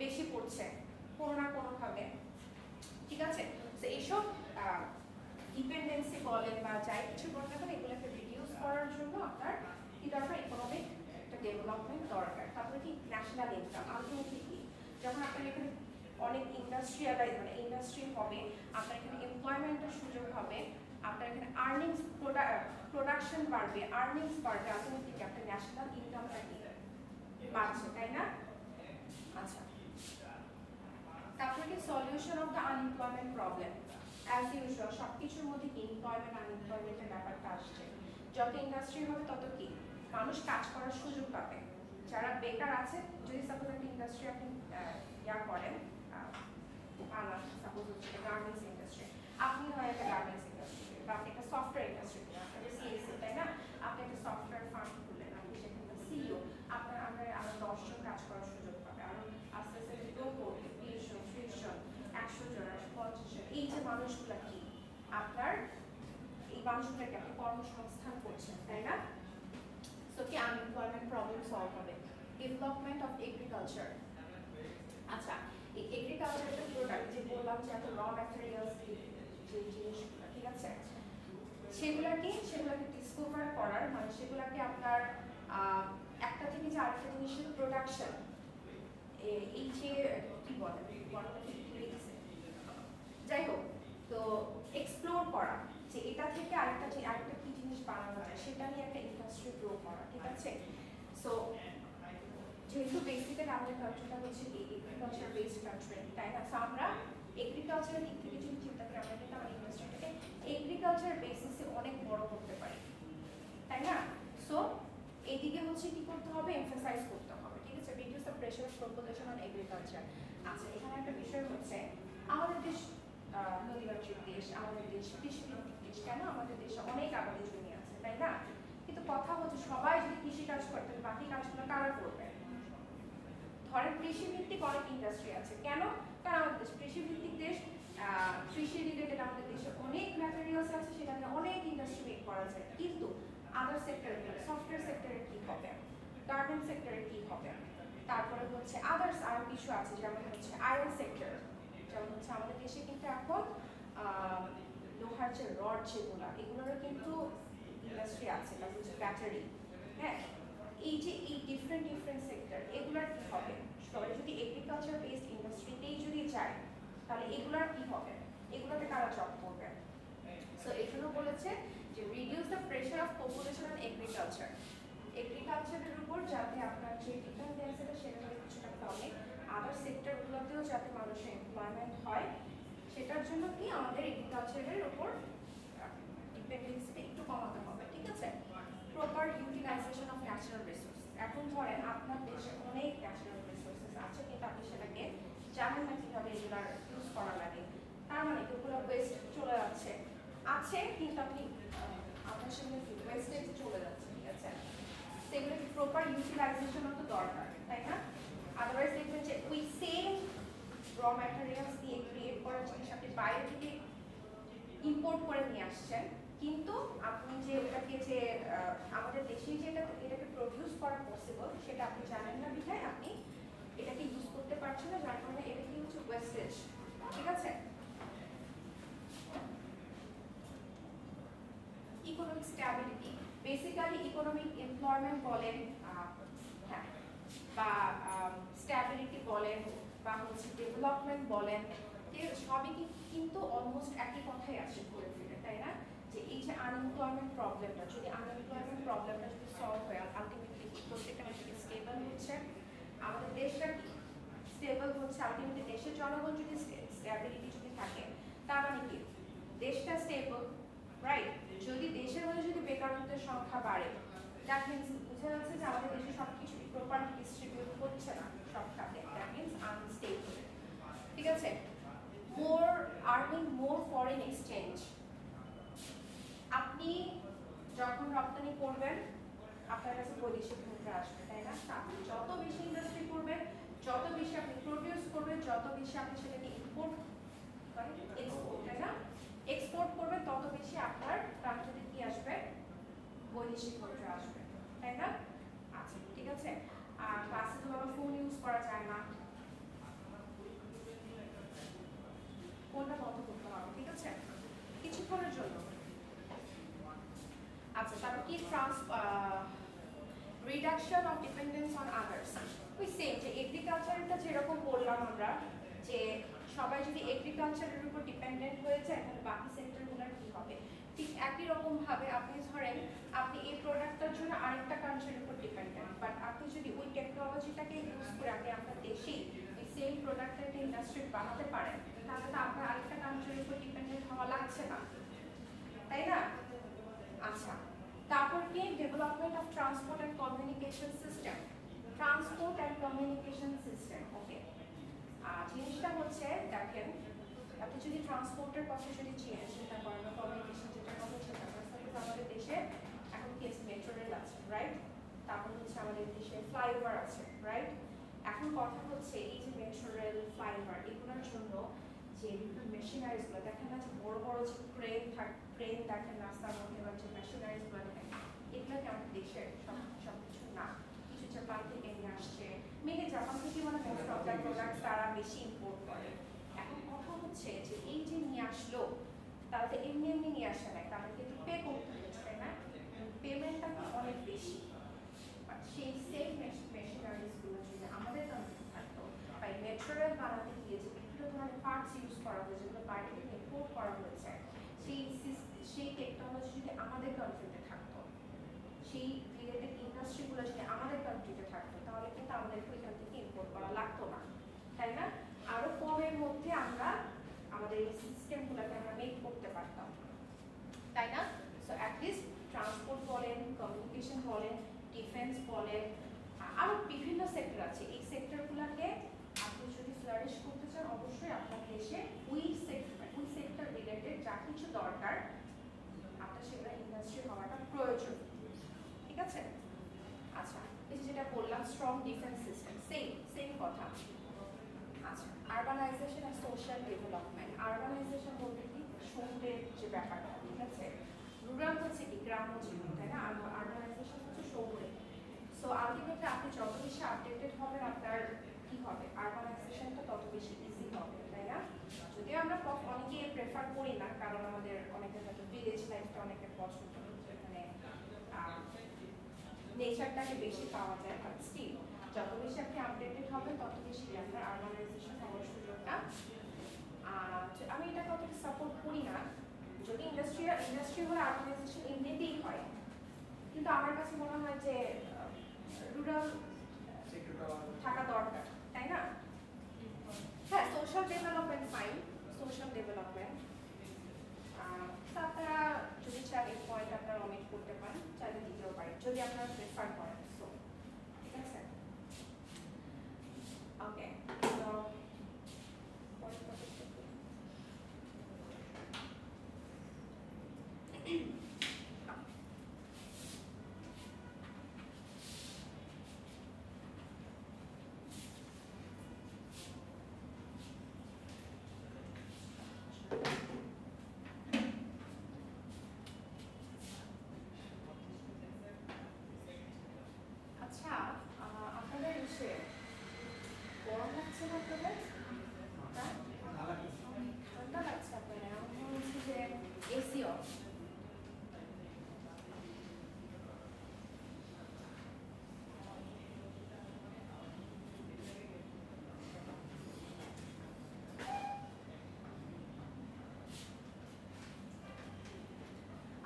বেশি পড়ছে কোনো না কোনোভাবে, ঠিক আছে? তো এইসব ডিপেন্ডেন্সি বলেন বা যাই কিছু বলতে পারেন, এগুলোকে রিডিউস করার জন্য আপনার কি দরকার? ইকোনমিক একটা ডেভেলপমেন্ট দরকার। তারপরে কি ন্যাশনাল ইনকাম, আলটিমেটলি কি যখন আপনার এখানে অনেক ইন্ডাস্ট্রি হবে, আপনার এখানে এমপ্লয়মেন্টের সুযোগ হবে, আপনার এখানে আর্নিংস প্রোডাকশন বাড়বে, আর্নিংস বাড়বে, আলটিমেটলি আপনার ন্যাশনাল ইনকামটা কি বাড়ছে, তাই না? Solution of the unemployment problem. As usual সব কিছুর মধ্যে কি এমপ্লয়মেন্ট আনএমপ্লয়মেন্টের ব্যাপারটা আসছে। যত ইন্ডাস্ট্রি হবে তত কি মানুষ কাজ করার সুযোগ পাবে। যারা বেকার আছে, যদি সাপোজ একটা ইন্ডাস্ট্রি আপনি করেন, সাপোজ হচ্ছে গার্মেন্টস ইন্ডাস্ট্রি, আপনি হয় একটা গার্মেন্টস ইন্ডাস্ট্রি বা আপনি একটা সফটওয়্যার ইন্ডাস্ট্রি, সিএসসি, তাই না? আপনি একটা সফটওয়্যার ফার্ম খুললেন, আপনি সেখানে সিইও, আপনার আন্ডারে আরো 10 জন কাজ করার সুযোগ পাবে। আরো আস্তে আস্তে গ্রো করবে 20 জন, 30 জন, 100 জন, 50 জন। এই যে মানুষগুলা কি আপনার, এই মানুষগুলোকে আপনি কর্মসংস্থান করছেন, তাই না? সো কি আনএমপ্লয়মেন্ট প্রবলেম সলভ হবে। Development of agriculture. আচ্ছা, এই এগ্রিকালচারের প্রোডাক্ট যে বললাম যে এত র ম্যাটেরিয়ালস যে জিনিসগুলো, ঠিক আছে, সেগুলোকে ডিসকভার করার, মানে সেগুলোকে আপনার একটা থেকে যে আরেকটা জিনিসের প্রোডাকশন, এই যে কি বলে যাই হোক, তো এক্সপ্লোর করা যে এটা থেকে আরেকটা কি জিনিস বানানো যায়, সেটা নিয়ে একটা ইন্ডাস্ট্রি গ্রো করা, ঠিক আছে। সো যেহেতু বেসিক্যালি আমাদের কান্ট্রিটা হচ্ছে এগ্রিকালচার বেসড কান্ট্রি, তাই না? সো আমরা এগ্রিকালচারের দিক থেকে যদি চিন্তা করি, আমরা কিন্তু আমাদের ইন্ডাস্ট্রিটাকে এগ্রিকালচার বেসিসে অনেক বড় করতে পারি, তাই না? সো এইদিকে হচ্ছে কি করতে হবে, এমফাসাইজ করতে হবে, ঠিক আছে। Reduce the pressure of population on agriculture. আচ্ছা, এখানে একটা বিষয় হচ্ছে আমাদের দেশ নদীমাতৃক দেশ, আমাদের দেশ কৃষিভিত্তিক দেশ, কেন আমাদের দেশে অনেক আবাদি জমি আছে, তাই না? কিন্তু কথা হচ্ছে সবাই যদি কৃষি কাজ করে তাহলে বাকি কাজগুলো কারা করবে? ধরেন কৃষিভিত্তিক অনেক ইন্ডাস্ট্রি আছে, কেন? কারণ আমাদের দেশ কৃষিভিত্তিক দেশ, কৃষি রিলেটেড আমাদের দেশে অনেক ম্যাটেরিয়ালস আছে, সেখানে অনেক ইন্ডাস্ট্রি মেক করা যায়। কিন্তু আদার সেক্টরে, সফটওয়্যার সেক্টরে কি হবে, গার্মেন্ট সেক্টরে কি হবে, তারপরে হচ্ছে আদার্স আরো কিছু আছে, যেমন হচ্ছে আয়রন সেক্টর, যেমন হচ্ছে আমাদের দেশে কিন্তু এখন লোহার যে রড যেগুলা, এগুলোরও কিন্তু ইন্ডাস্ট্রি আছে, তারপর হচ্ছে ব্যাটারি, হ্যাঁ। এই যে এই ডিফারেন্ট সেক্টর, এগুলার কি হবে? সবাই যদি এগ্রিকালচার বেসড ইন্ডাস্ট্রিতেই যদি যায়, তাহলে এগুলার কি হবে? এগুলোতে কারা জব করবে? সো এখানে বলেছে যে reduce the pressure of population on agriculture. এগ্রিকালচারের উপর যাতে আপনার যে ডিপেন্ডেন্সিটা সেটা যদি কিছুটা কমে, আদার সেক্টরগুলোতেও যাতে মানুষের এমপ্লয়মেন্ট হয়, সেটার জন্য কি আমাদের এগ্রিকালচারের উপর ডিপেন্ডেন্সিটা একটু কমাতে হবে, ঠিক আছে। Proper utilisation of natural resource. এখন ধরেন আপনার দেশে অনেক ন্যাচারাল রিসোর্সেস আছে, কিন্তু আপনি সেটাকে জানেন না কিভাবে এগুলার ইউজ করা লাগে। তার মানে এগুলো ওয়েস্ট চলে যাচ্ছে, আছে কিন্তু আপনি আপনার সামনে ওয়েস্টেজ চলে যাচ্ছে, ঠিক আছে। সেগুলো প্রপার ইউটিলাইজেশনও তো দরকার, তাই না? আদারওয়াইজ দেখবেন যে ওই সেম র ম্যাটেরিয়ালস দিয়ে ক্রিয়েট করা জিনিস আপনি বাইরে থেকে ইম্পোর্ট করে নিয়ে আসছেন, কিন্তু আপনি যে ওটাকে যে আমাদের দেশেই যে এটাকে প্রডিউস করা পসিবল সেটা আপনি জানেন না, বিধায় আপনি এটাকে ইউজ করতে পারছেন না, যার কারণে এটা কি হচ্ছে ওয়েস্টেজ, ঠিক আছে। Economic stability, basically economic employment বলেন, হ্যাঁ, বা স্ট্যাবিলিটি বলেন, বা হচ্ছে ডেভেলপমেন্ট বলেন, সবই কিন্তু অলমোস্ট একই কথাই আসে ঘুরে ফিরে, তাই না? যে এই যে আনএমপ্লয়মেন্ট প্রবলেমটা, যদি আনএমপ্লয়মেন্ট প্রবলেমটা যদি সলভ হয়, আলটিমেটলি প্রত্যেকটা মানুষকে স্টেবল হচ্ছে, আমাদের দেশটা স্টেবল হচ্ছে, আলটিমেটলি দেশের জনগণ যদি স্ট্যাবিলিটি যদি থাকে, তার মানে কি দেশটা স্টেবল, রাইট? যদি দেশের মধ্যে যদি বেকারত্বের সংখ্যা বাড়ে, দ্যাট মিনস বুঝা যাচ্ছে যে আমাদের দেশে সবকিছু প্রপারলি ডিস্ট্রিবিউট হচ্ছে না সব খাতে, দ্যাট মিনস আনস্টেবল, ঠিক আছে। মোর আর্নিং মোর ফরেন এক্সচেঞ্জ, আপনি যখন রপ্তানি করবেন আপনার কাছে বৈদেশিক মুদ্রা আসবে, তাই না? আপনি যত বেশি ইন্ডাস্ট্রি করবেন, যত বেশি আপনি প্রডিউস করবেন, যত বেশি আপনি সেটাকে ইম্পোর্ট করেন, এক্সপোর্ট, তাই না? এক্সপোর্ট করবেন, তত বেশি আপনার কান্ট্রিতে কি আসবে, বৈদেশিক মুদ্রা আসবে, তাই না? আচ্ছা, ঠিক আছে। আর ক্লাসে তো আবার ফোন ইউজ করা যায় না, ফোনটা বন্ধ করতে হবে, ঠিক আছে, কিছুক্ষণের জন্য। আচ্ছা, তারপর কি reduction of dependence on others. ওই সেম যে এগ্রিকালচারটা যেরকম বললাম আমরা, যে সবাই যদি এগ্রিকালচারের উপর ডিপেন্ডেন্ট হয়ে যায়, তাহলে বাকি সেক্টরগুলোর কি হবে? ঠিক একই রকম ভাবে আপনি ধরেন আপনি এই প্রোডাক্টটার জন্য আরেকটা কান্ট্রির উপর ডিপেন্ডেন্ট, বাট আপনি যদি ওই টেকনোলজিটাকে ইউজ করে আপনি আপনার দেশেই ওই সেম প্রোডাক্ট একটা ইন্ডাস্ট্রি বানাতে পারেন তাহলে তো আপনার আরেকটা কান্ট্রির উপর ডিপেন্ডেন্ট হওয়া লাগছে না, তাই না? আচ্ছা, তারপর কি development of transport and communication system. Transport and communication system, okay. জিনিসটা হচ্ছে দেখেন, আপনি যদি ট্রান্সপোর্টের কথা যদি চিন্তা করেন বা কমিউনিকেশন যেটার কথা চিন্তা করেন, সাপোজ আমাদের দেশে এখন কি আছে, মেট্রো রেল আছে, রাইট? তারপর হচ্ছে আমাদের দেশে ফ্লাইওভার আছে, রাইট? এখন কথা হচ্ছে এই যে মেট্রো রেল, ফ্লাইওভার এগুলোর জন্য যে মেশিনারিজগুলো দেখেন না, যে বড় বড় যে ক্রেন দেখেন রাস্তার মধ্যে, বা যে মেশিনারিজগুলো দেখেন, এগুলো কি আমাদের দেশের সবকিছু না, কিছু জাপান থেকে নিয়ে আসছে, মেনে জাপান থেকে মানে মোস্ট অফ দ্য প্রোডাক্টস তারা বেশি ইম্পোর্ট করে। এখন কথা হচ্ছে যে এই যে নিয়ে আসলো, তারা তো এমনি এমনি নিয়ে আসে নাই, তারা কিন্তু পে করতে হচ্ছে, তাই না? পেমেন্টটা অনেক বেশি। সেই সেম মেশিনারিজগুলো যদি আমাদের কান্ট্রিতে থাকতো, বা মেট্রো রেল বানাতে গিয়ে যে বিভিন্ন ধরনের পার্টস ইউজ করা হয়েছে যেগুলো বাইরে থেকে ইম্পোর্ট করা হয়েছে, সেই টেকনোলজি যদি আমাদের কান্ট্রিতে থাকতো, সেই রিলেটেড ইন্ডাস্ট্রিগুলো যদি আমাদের কান্ট্রিতে থাকতো, তাহলে কিন্তু আমাদেরকে ওইখান থেকে ইম্পোর্ট করা লাগতো না, তাই না? আরো কমের মধ্যে আমরা আমাদের এই সিস্টেমগুলোকে আমরা মেক করতে পারতাম, তাই না? সো অ্যাটলিস্ট ট্রান্সপোর্ট বলেন, কমিউনিকেশন বলেন, ডিফেন্স বলেন, আরো বিভিন্ন সেক্টর আছে, এই সেক্টরগুলোকে আপনি যদি ফ্লারিশ করতে চান, অবশ্যই আপনার দেশে ওই সেক্টর রিলেটেড যা কিছু দরকার আপনার সেগুলো ইন্ডাস্ট্রি হওয়াটা প্রয়োজন, ঠিক আছে? আচ্ছা, এই যেটা বললাম স্ট্রং ডিফেন্স সিস্টেম, সেম কথা। আচ্ছা, আরবানাইজেশন আর সোশ্যাল ডেভেলপমেন্ট। আরবানাইজেশন বলতে কি শহরের যে ব্যাপারটা, ঠিক আছে? রুরাল হচ্ছে কি গ্রাম্য জীবন, তাই না? আরবানাইজেশন হচ্ছে শহরে। সো আলটিমেটলি আপনি যত বেশি আপডেটেড হবেন, আপনার কি হবে, আরবানাইজেশনটা তত বেশি ইজি হবে, তাই না? যদিও আমরা অনেকে প্রেফার করি না, কারণ আমাদের অনেকের হয়তো ভিলেজ লাইফটা অনেকের পছন্দ, যেখানে নেচারটাকে বেশি পাওয়া যায়, বাট স্টিল যত বেশি আপনি আপডেটেড হবেন তত বেশি আপনার আরবানাইজেশন হওয়ার সুযোগটা। আমি এটাকে অতটা সাপোর্ট করি না, যদি ইন্ডাস্ট্রি হলে আরবানাইজেশন এমনিতেই হয়, কিন্তু আমার কাছে মনে হয় যে রুরাল থাকা দরকার, তাই না? হ্যাঁ, social development fine, social development আপনারা যদি চান এই পয়েন্ট আপনারা অমিট করতে পারেন, চাইলে দিতেও পারেন যদি আপনারা প্রেফার করেন। সো ঠিক আছে, ওকে। তো আচ্ছা, আপনাদের এসে গরম লাগছে না আপনাদের? ঠান্ডা লাগছে আপনাদের? আমার মনে হচ্ছে যে এসি অফ।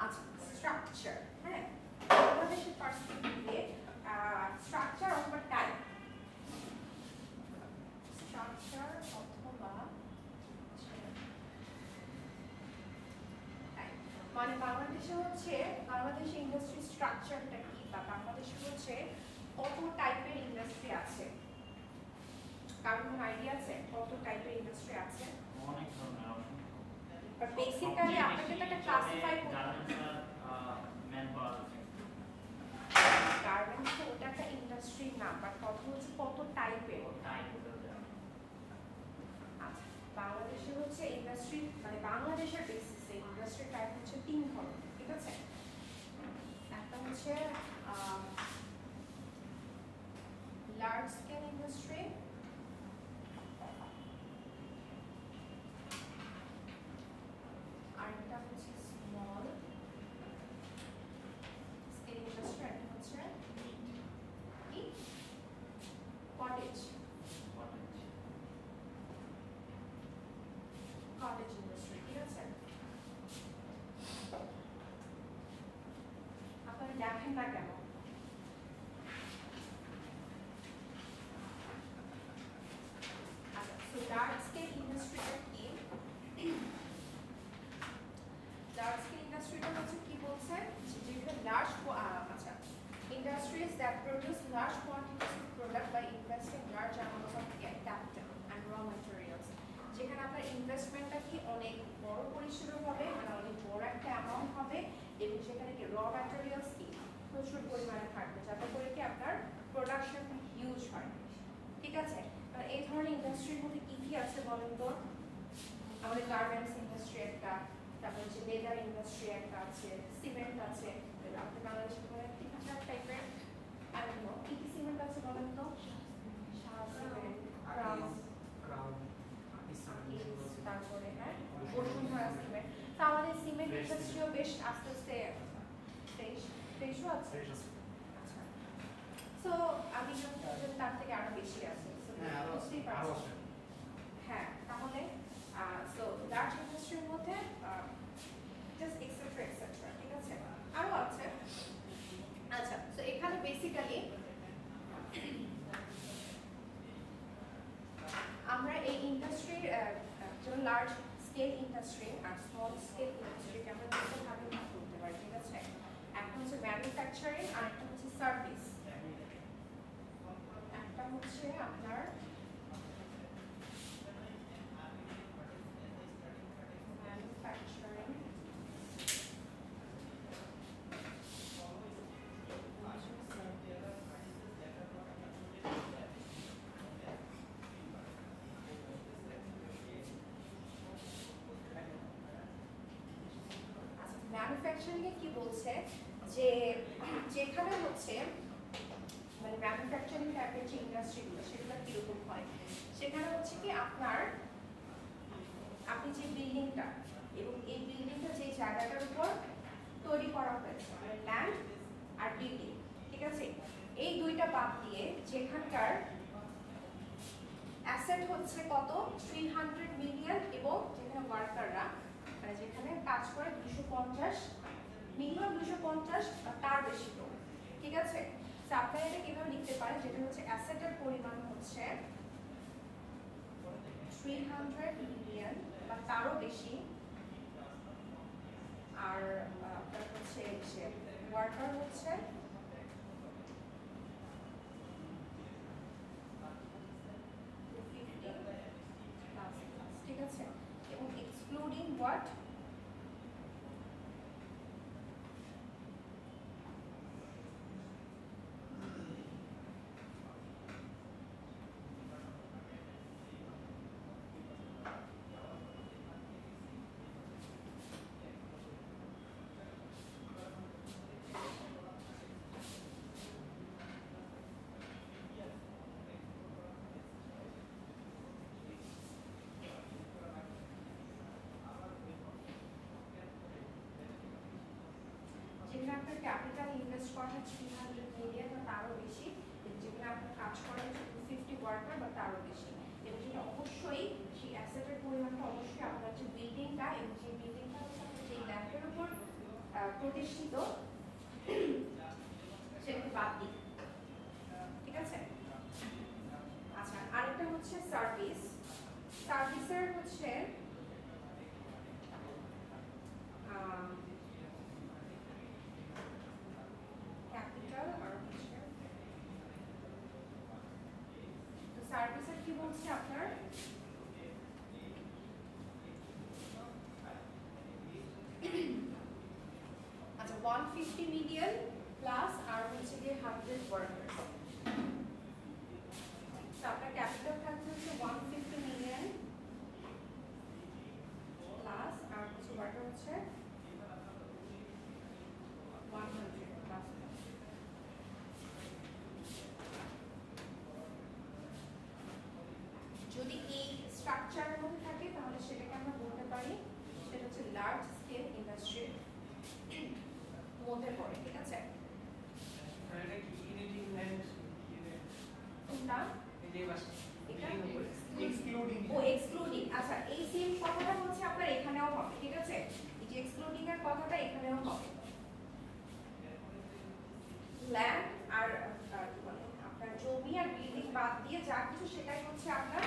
আচ্ছা, স্ট্রাকচার, হ্যাঁ, বাংলাদেশের পার্সপেক্টিভে স্ট্রাকচার অথবা টাইপ, স্ট্রাকচার অথবা মানে বাংলাদেশে হচ্ছে বাংলাদেশে ইন্ডাস্ট্রি স্ট্রাকচারটা কি, বা বাংলাদেশে হচ্ছে কত টাইপের ইন্ডাস্ট্রি আছে, কারণ কোনো আইডিয়া আছে কত টাইপের ইন্ডাস্ট্রি আছে? অনেক ধরনের বাট বেসিক্যালি আপনাকে তো একটা ক্লাসিফাই করতে গার্মেন্টস তো ওটা একটা ইন্ডাস্ট্রি না, বাট কথা হচ্ছে কত টাইপের। আচ্ছা, বাংলাদেশে হচ্ছে ইন্ডাস্ট্রি মানে বাংলাদেশের বেসিসে ইন্ডাস্ট্রি টাইপ হচ্ছে 3 ধরনের, ঠিক আছে? একটা হচ্ছে লার্জ স্কেল ইন্ডাস্ট্রি, আরেকটা হচ্ছে স্মল স্কেল ইন্ডাস্ট্রি, একটা হচ্ছে কি কটেজ ইন্ডাস্ট্রি, ঠিক আছে? আপনারা দেখেন না কেন? আচ্ছা, লার্জ স্কেল ইন্ডাস্ট্রিটা কি? লার্জ স্কেল ইন্ডাস্ট্রিটা হচ্ছে কি বলছে যেটা লার্জ আচ্ছা industries that produce large quantities of product by investing large amounts of capital and raw materials, যেখানে আপনার ইনভেস্টমেন্টটা কি অনেক বড় পরিসরে হবে, মানে অনেক বড় একটা অ্যামাউন্ট হবে এবং সেখানে কি র ম্যাটেরিয়ালস কি প্রচুর পরিমাণে থাকবে যাতে করে কি আপনার প্রোডাকশন হিউজ হয়। ঠিক আছে, এই ধরনের ইন্ডাস্ট্রির মধ্যে কি কি আছে বলেন তো? আমাদের গার্মেন্টস ইন্ডাস্ট্রি একটা, তারপর হচ্ছে লেদার ইন্ডাস্ট্রি একটা আছে, সিমেন্ট আছে, আমাদের বাংলাদেশে মনে হয় 3-4 টাইপের কি কি সিমেন্ট আছে বলেন তো? শাহ সিমেন্ট, ক্রাউন তারপরে হ্যাঁ বসুন্ধরা সিমেন্ট। তো আমাদের সিমেন্ট ইন্ডাস্ট্রিও বেশ আস্তে আস্তে ফ্রেশও আছে। আচ্ছা, সো আমি যখন তার থেকে আরো বেশি আছে, বুঝতেই পারছি। হ্যাঁ, তাহলে সো লার্জ ইন্ডাস্ট্রির মধ্যে জাস্ট এক্সেট্রা এক্সেট্রা, ঠিক আছে, আরো আছে। আচ্ছা, সো এখানে বেসিক্যালি আমরা এই ইন্ডাস্ট্রির যেমন লার্জ স্কেল ইন্ডাস্ট্রি আর স্মল স্কেল ইন্ডাস্ট্রিকে আমরা দুটো ভাগে ভাগ করতে পারি, ঠিক আছে। একটা হচ্ছে ম্যানুফ্যাকচারিং আর একটা হচ্ছে সার্ভিস। একটা হচ্ছে আপনার ম্যানুফ্যাকচারিং, ম্যানুফ্যাকচারিং এ কি বলছে যে যেখানে হচ্ছে মানে ম্যানুফ্যাকচারিং টাইপের যে ইন্ডাস্ট্রিগুলো সেগুলো কিরকম হয়, সেখানে হচ্ছে কি আপনি যে বিল্ডিংটা এবং এই বিল্ডিংটা যে জায়গাটার উপর তৈরি করা হয়েছে মানে ল্যান্ড আর বিল্ডিং, ঠিক আছে, এই দুইটা বাদ দিয়ে যেখানকার অ্যাসেট হচ্ছে কত 300 মিলিয়ন এবং যেখানে ওয়ার্কাররা মানে যেখানে কাজ করে 250 মিনিমাম 250 বা তার বেশি লোক, ঠিক আছে। তো আপনারা এটা কিভাবে লিখতে পারেন, যেটা হচ্ছে অ্যাসেটের পরিমাণ হচ্ছে 300 মিলিয়ন বা তারও বেশি, আর আপনার হচ্ছে যে ওয়ার্কার হচ্ছে 250++, ঠিক আছে, এবং এক্সক্লুডিং হোয়াট যেখানে আপনার ক্যাপিটাল ইনভেস্ট করা হয় 300 মিলিয়ন বা তারও বেশি, যেখানে আপনার কাজ করা হচ্ছে 250 ওয়ার্কার বা তারও বেশি, এবং যেটা অবশ্যই সেই অ্যাসেটের পরিমাণটা অবশ্যই আপনার যে বিল্ডিংটা এবং যে বিল্ডিংটা হচ্ছে আপনার যে ল্যান্ডের উপর প্রতিষ্ঠিত সেটাকে বাদ দিই, ঠিক আছে। আচ্ছা, আরেকটা হচ্ছে সার্ভিস। সার্ভিসের হচ্ছে ক্যাপিটাল আর হচ্ছে তো সার্ভিসের কি বলছে আপনার আচ্ছা 150 মিলিয়ন প্লাস আর হচ্ছে যে 100 ওয়ার্কার্স। তো আপনার ক্যাপিটাল থাকছে হচ্ছে 150 মিলিয়ন প্লাস আর হচ্ছে ওয়ার্কার হচ্ছে 100 প্লাস। যদি এই স্ট্রাকচারের মধ্যে থাকে তাহলে সেটাকে আমরা বলতে পারি সেটা হচ্ছে লার্জ স্কেল ইন্ডাস্ট্রির মধ্যে পড়ে, ঠিক আছে। এটা কি ইউনিটিং ল্যান্ড কোনটা এই বাস এটা এক্সক্লুডিং ও এক্সক্লুডিং। আচ্ছা, এই সেম কথাটা হচ্ছে আপনার এখানেও হবে, ঠিক আছে, এই যে এক্সক্লুডিং এর কথাটা এখানেও হবে। ল্যান্ড আর কি বলে আপনার জমি আর বিল্ডিং বাদ দিয়ে যা কিছু সেটাই হচ্ছে আপনার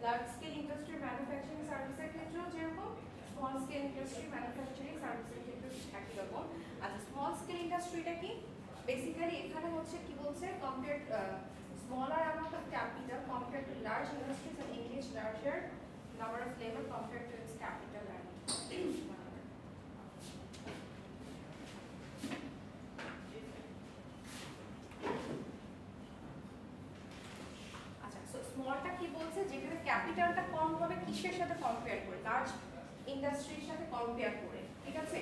লার্জ স্কেল ইন্ডাস্ট্রি ম্যানুফ্যাকচারিং সার্ভিসের ক্ষেত্রেও যেরকম স্মল স্কেল ইন্ডাস্ট্রি ম্যানুফ্যাকচারিং সার্ভিসের ক্ষেত্রেও একই রকম। আচ্ছা স্মল স্কেল ইন্ডাস্ট্রিটা কি? বেসিক্যালি এখানে হচ্ছে কি বলছে compare smaller amount of capital compared to large industries and engage larger number of labor compared to its capital and আচ্ছা সো স্মলটা কি বলছে যেখানে ক্যাপিটালটা কম হবে কিসের সাথে কম্পেয়ার করে লার্জ ইন্ডাস্ট্রির সাথে কম্পেয়ার করে ঠিক আছে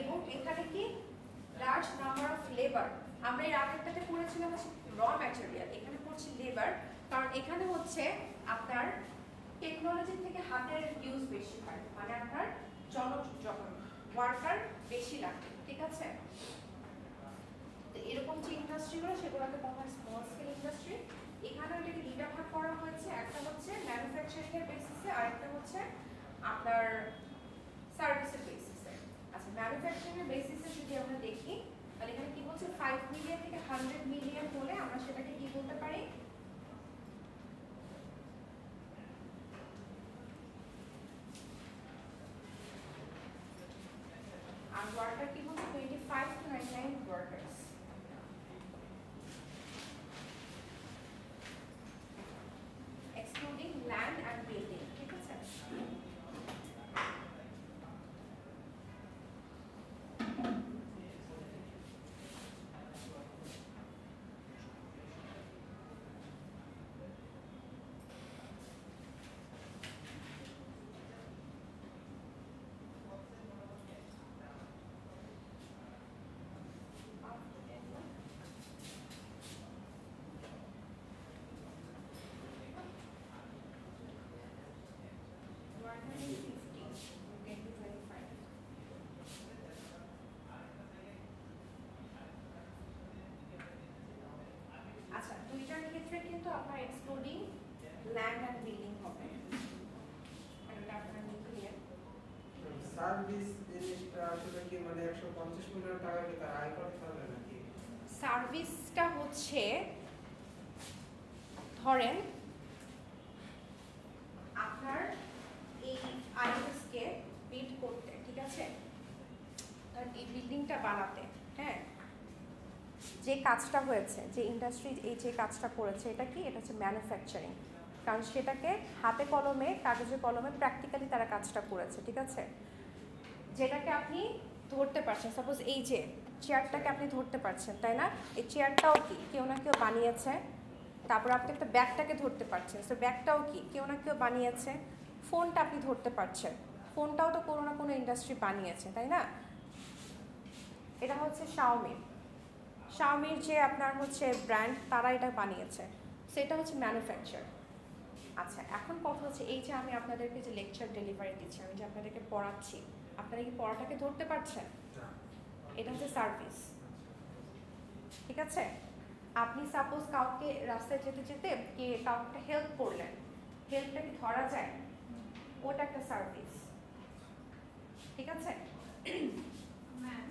এবং এখানে কি লার্জ নাম্বার অফ লেবার আমরা এর আগেরটাতে পড়েছিলাম হচ্ছে র ম্যাটেরিয়াল এখানে পড়ছি লেবার কারণ এখানে হচ্ছে আপনার টেকনোলজি থেকে হাতের ইউজ বেশি হয় মানে আপনার ওয়ার্কার বেশি লাগে ঠিক আছে তো এরকম যে ইন্ডাস্ট্রিগুলো সেগুলোকে বলা হয় স্মল স্কেল ইন্ডাস্ট্রি এখানে এটাকে দুইটা ভাগ করা হয়েছে একটা হচ্ছে ম্যানুফ্যাকচারিং এর বেসিসে আর একটা হচ্ছে আপনার সার্ভিসের বেসিসে আচ্ছা ম্যানুফ্যাকচারিং এর বেসিসে যদি আমরা দেখি তাহলে এখানে কি বলছে 5 মিলিয়ন থেকে 100 মিলিয়ন হলে আমরা সেটাকে কি বলতে পারি আর ওয়ার্কার কি বলছে 25 to 99 workers excluding land and building ঠিক আছে আচ্ছা দুইটার ক্ষেত্রে কিন্তু আপনার এক্সক্লুডিং ল্যান্ড এন্ড বিল্ডিং হবে এটা আপনার ক্লিয়ার সার্ভিস জিনিসটা আসলে কি মানে 150 মিলিয়ন টাকা কি তার আয় করতে হবে নাকি সার্ভিসটা হচ্ছে ধরেন আপনার এই আইএস কে বিল্ড করতে ঠিক আছে আর এই বিল্ডিংটা বানাতে হ্যাঁ যে কাজটা হয়েছে যে ইন্ডাস্ট্রি এই যে কাজটা করেছে এটা কি এটা হচ্ছে ম্যানুফ্যাকচারিং কারণ সেটাকে হাতে কলমে কাগজে কলমে প্র্যাকটিক্যালি তারা কাজটা করেছে ঠিক আছে যেটাকে আপনি ধরতে পারছেন সাপোজ এই যে চেয়ারটাকে আপনি ধরতে পারছেন তাই না এই চেয়ারটাও কি কেউ না কেউ বানিয়েছে তারপর আপনি একটা ব্যাগটাকে ধরতে পারছেন সো ব্যাগটাও কি কেউ না কেউ বানিয়েছে ফোনটা আপনি ধরতে পারছেন ফোনটাও তো কোনো না কোনো ইন্ডাস্ট্রি বানিয়েছে তাই না এটা হচ্ছে শাওমির যে আপনার হচ্ছে ব্র্যান্ড তারা এটা বানিয়েছে সেটা হচ্ছে ম্যানুফ্যাকচার আচ্ছা এখন কথা হচ্ছে এই যে আমি আপনাদেরকে যে লেকচার ডেলিভারি দিচ্ছি আমি যে আপনাদেরকে পড়াচ্ছি আপনারা কি পড়াটাকে ধরতে পারছেন এটা হচ্ছে সার্ভিস ঠিক আছে আপনি সাপোজ কাউকে রাস্তায় যেতে যেতে কে কাউকে হেল্প করলেন হেল্পটা কি ধরা যায় ওটা একটা সার্ভিস ঠিক আছে ম্যাম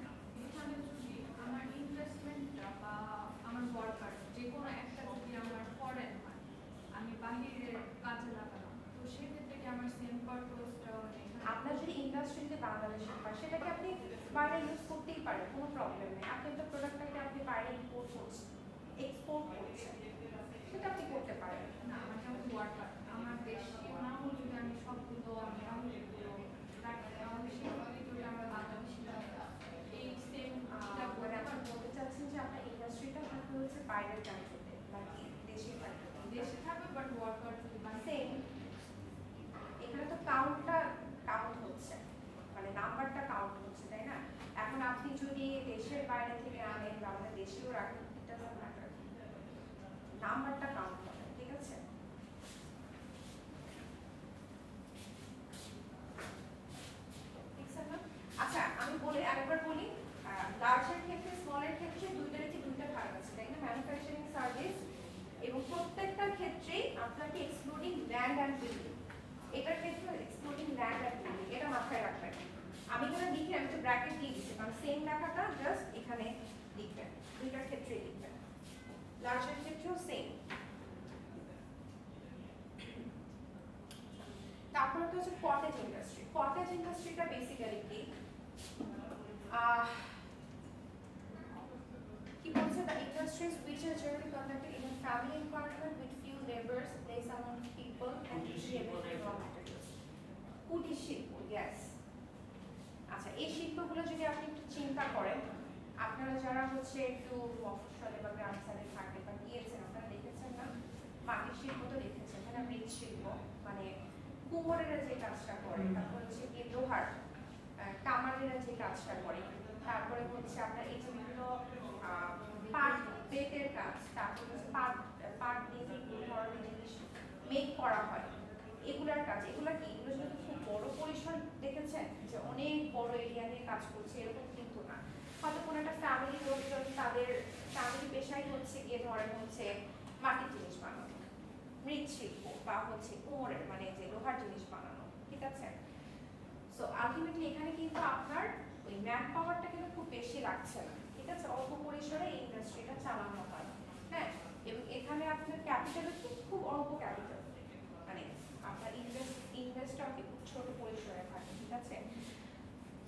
এখানে যদি আমার ইনভেস্টমেন্টটা বা আমার ওয়ার্কার যে কোনো একটা যদি আমার ফরেন হয় আমি বাহিরে কাজে লাগালাম তো সেক্ষেত্রে কি আমার সেম পারপোজটা আপনার যদি ইন্ডাস্ট্রিতে বাংলাদেশের হয় সেটাকে আপনি বাইরে ইউজ করতেই পারেন কোনো প্রবলেম নেই আপনি তো প্রোডাক্টটাকে আপনি বাইরে ইম্পোর্ট করছেন এক্সপোর্ট করছেন সেটা আপনি করতে পারেন না আমার যেমন ওয়ার্কার আমার দেশীয় না হলে যদি আমি সবগুলো আমি বাহিরেগুলো রাখি তাহলে সেগুলো যদি আমরা বাংলাদেশি এই সেম মানে আপনি বলতে চাচ্ছেন যে আপনার ইন্ডাস্ট্রিটা থাকবে হচ্ছে বাইরের কান্ট্রিতে নাকি দেশের কান্ট্রিতে দেশে থাকবে বাট ওয়ার্কার যদি সেম এখানে তো কাউন্টটা কাউন্ট হচ্ছে মানে নাম্বারটা কাউন্ট হচ্ছে তাই না এখন আপনি যদি দেশের বাইরে থেকে আনেন বা আমাদের দেশেও রাখেন এটা ম্যাটার নাম্বারটা কাউন্ট হবে ঠিক আছে আচ্ছা আমি বলি আরেকবার বলি লার্জের ক্ষেত্রে স্মলের ক্ষেত্রে দুইটারই দুইটা ভাগ আছে তাই না ম্যানুফ্যাকচারিং সার্ভিস এবং প্রত্যেকটার ক্ষেত্রেই আপনাকে এক্সক্লুডিং ল্যান্ড অ্যান্ড বিল্ডিং এটার ক্ষেত্রে এক্সক্লুডিং ল্যান্ড অ্যান্ড বিল্ডিং এটা মাথায় রাখবেন আমি এখানে লিখে আমি তো ব্র্যাকেট দিয়ে দিচ্ছি কারণ সেম লেখাটা জাস্ট এখানে লিখবেন দুইটার ক্ষেত্রেই লিখবেন লার্জের ক্ষেত্রেও সেম হচ্ছে কটেজ ইন্ডাস্ট্রি। কটেজ ইন্ডাস্ট্রিটা বেসিক্যালি কি বলছে, the industries which are generally conducted in a family environment with few labors, less amount of people and easy available raw materials. কুটির শিল্প, yes. আচ্ছা, এই শিল্পগুলো যদি আপনি একটু চিন্তা করেন, আপনারা যারা হচ্ছে একটু মফস্বলে বা গ্রাম সাইডে থাকেন বা গিয়েছেন, আপনারা দেখেছেন না মাটির শিল্প তো দেখেছেন, মানে মৃৎশিল্প মানে কুমোরেরা যে কাজটা করে, তারপর হচ্ছে গিয়ে লোহার কামারেরা যে কাজটা করে, তারপরে হচ্ছে আপনার এই যে বিভিন্ন পাট বেতের কাজ, তারপর হচ্ছে পাট দিয়ে যে বিভিন্ন ধরনের জিনিস মেক করা হয়, এগুলার কাজ। এগুলা কি, এগুলো যদি খুব বড় পরিসর দেখেছেন যে অনেক বড় এরিয়া নিয়ে কাজ করছে এরকম কিন্তু না। হয়তো কোনো একটা ফ্যামিলি লোকজন তাদের ফ্যামিলি পেশাই হচ্ছে গিয়ে ধরেন হচ্ছে মাটির জিনিস বানানো, মৃৎশিল্প বা হচ্ছে কুমোরের মানে যে লোহার জিনিস বানানো, ঠিক আছে। সো আলটিমেটলি এখানে কিন্তু আপনার ওই ম্যান পাওয়ারটা কিন্তু খুব বেশি লাগছে না, ঠিক আছে, অল্প পরিসরে এই ইন্ডাস্ট্রিটা চালানো হয়। হ্যাঁ, এবং এখানে আপনার ক্যাপিটাল খুব অল্প ক্যাপিটাল, মানে আপনার ইনভেস্টটা খুব ছোট পরিসরে থাকে, ঠিক আছে।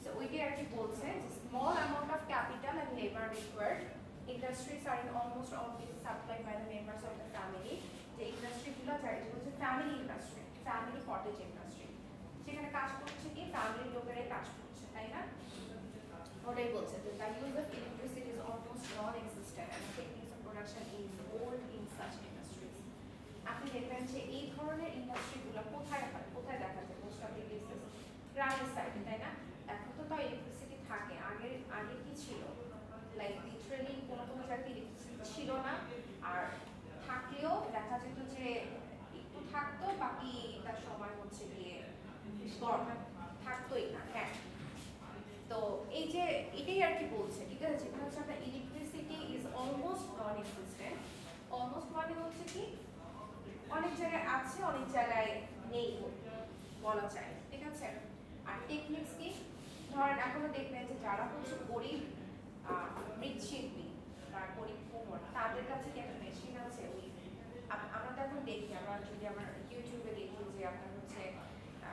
সো ওইটাই আর কি বলছে যে small amount of capital and labour required, industries are in almost all cases supplied by the members of the family. যে ইন্ডাস্ট্রিগুলো যেগুলো হচ্ছে family industry, family cottage industry, সেখানে কাজ করছে কি ফ্যামিলির লোকেরাই কাজ করছে, তাই না। ওটাই বলছে যে the use of electricity is almost non existent and techniques of production is old in such industries. আপনি দেখবেন যে এই ধরনের ইন্ডাস্ট্রিগুলো কোথায় হয়, কোথায় দেখা যায়, মোস্ট অফ দ্য কেসেস গ্রামের সাইডে, তাই না। এখন তো তাও ইলেকট্রিসিটি থাকে, আগে কি ছিল, লাইক লিটারালি কোনো জায়গায় ইলেকট্রিসিটি ছিল না, আর থাকলেও দেখা যেত যে একটু থাকতো, বাকি তার সময় হচ্ছে গিয়ে থাকতোই না। হ্যাঁ, তো এই যে এটাই আর কি বলছে, ঠিক আছে, যেখানে হচ্ছে আপনার electricity is almost non existent. Almost মানে হচ্ছে কি অনেক জায়গায় আছে, অনেক জায়গায় নেই বলা যায়, ঠিক আছে। আর টেকনিক্স কি, ধরেন এখনো দেখবেন যে যারা হচ্ছে গরিব মৃৎশিল্পী বা গরিব কুমোর, তাদের কাছে কি একটা মেশিন আছে। ওই আমরা তো এখন দেখি, আমরা যদি আমার ইউটিউবে দেখি যে আপনার হচ্ছে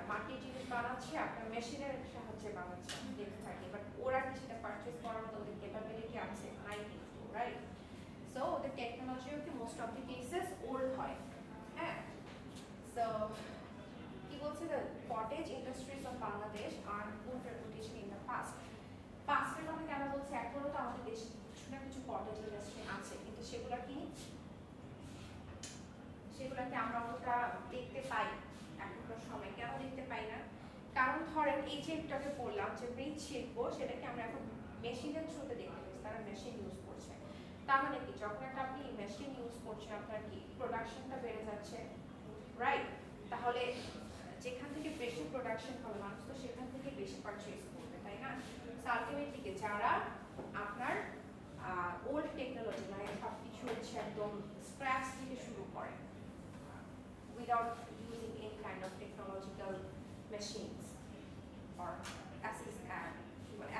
মাটির জিনিস বানাচ্ছে, আপনার মেশিনের সাহায্যে বানাচ্ছে, দেখতে থাকি, বাট ওরা কি সেটা পারচেস করার মতো ওদের ক্যাপাবিলিটি আছে, নাই কিন্তু, রাইট। সো ওদের টেকনোলজিও কি most of the cases old হয়। হ্যাঁ, সো কি বলছে, the cottage industries of Bangladesh are good reputation in the পাস্টের কথা কেন বলছে, এখনো তো আমাদের দেশে কিছু না কিছু কটেজ ইন্ডাস্ট্রি আছে, কিন্তু সেগুলাকে আমরা অতটা দেখতে পাই এখনকার সময়। কেন দেখতে পাই না, কারণ ধরেন এই যে একটাকে বললাম যে মৃৎশিল্প, সেটাকে আমরা এখন মেশিনের থ্রুতে দেখতে পাচ্ছি, তারা মেশিন ইউজ করছে। তার মানে কি, যখন একটা আপনি মেশিন ইউজ করছেন, আপনার কি প্রোডাকশনটা বেড়ে যাচ্ছে, রাইট। তাহলে যেখান থেকে বেশি প্রোডাকশন হবে, মানুষ তো সেখান থেকে বেশি পারচেজ করবে, তাই না। আলটিমেটলি যারা আপনার ওল্ড টেকনোলজি মানে সব কিছু হচ্ছে একদম স্ক্র্যাচ থেকে শুরু করে without using any kind of technological machines or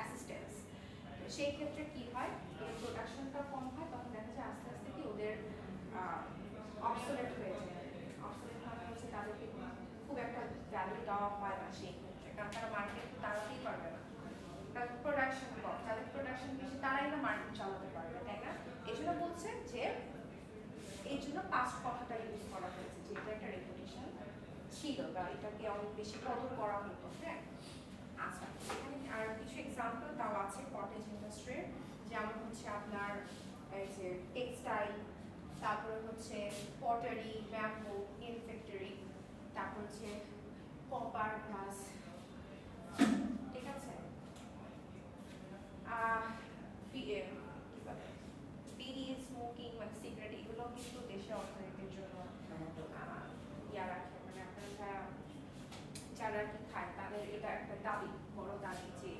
assistance, তো সেই ক্ষেত্রে কি হয়, এর প্রোডাকশনটা কম হয়, তখন দেখা যায় আস্তে আস্তে কি ওদের অবসোলেট হয়ে যায়। অবসোলেট মানে হচ্ছে তাদেরকে খুব একটা ভ্যালু দেওয়া হয় না সেই ক্ষেত্রে, কারণ তারা মার্কেট দাঁড়াতেই পারবে না, তাদের প্রোডাকশন কম, যাদের প্রোডাকশন বেশি তারাই না মার্কেট চালাতে পারবে, তাই না। এই জন্য বলছে যে এই জন্য পাস্ট কথাটা ইউজ করা হয়েছে, যে এটা একটা রেপুটেশন ছিল বা এটাকে অনেক বেশি কদর করা হতো। হ্যাঁ, আচ্ছা, এখানে আর কিছু এক্সাম্পল তাও আছে কটেজ ইন্ডাস্ট্রির, যেমন হচ্ছে আপনার এই যে টেক্সটাইল, তারপরে হচ্ছে পটারি, ব্যাম্বু, নেল ফ্যাক্টরি, তারপর হচ্ছে কপার, গ্লাস, ঠিক আছে। বিড়ি, স্মোকিং মানে সিগারেট, এগুলো কিন্তু দেশের অর্থনীতির জন্য ইয়া রাখে, মানে আপনারা যারা কি খায় তাদের এটা একটা দাবি, বড় দাবি যে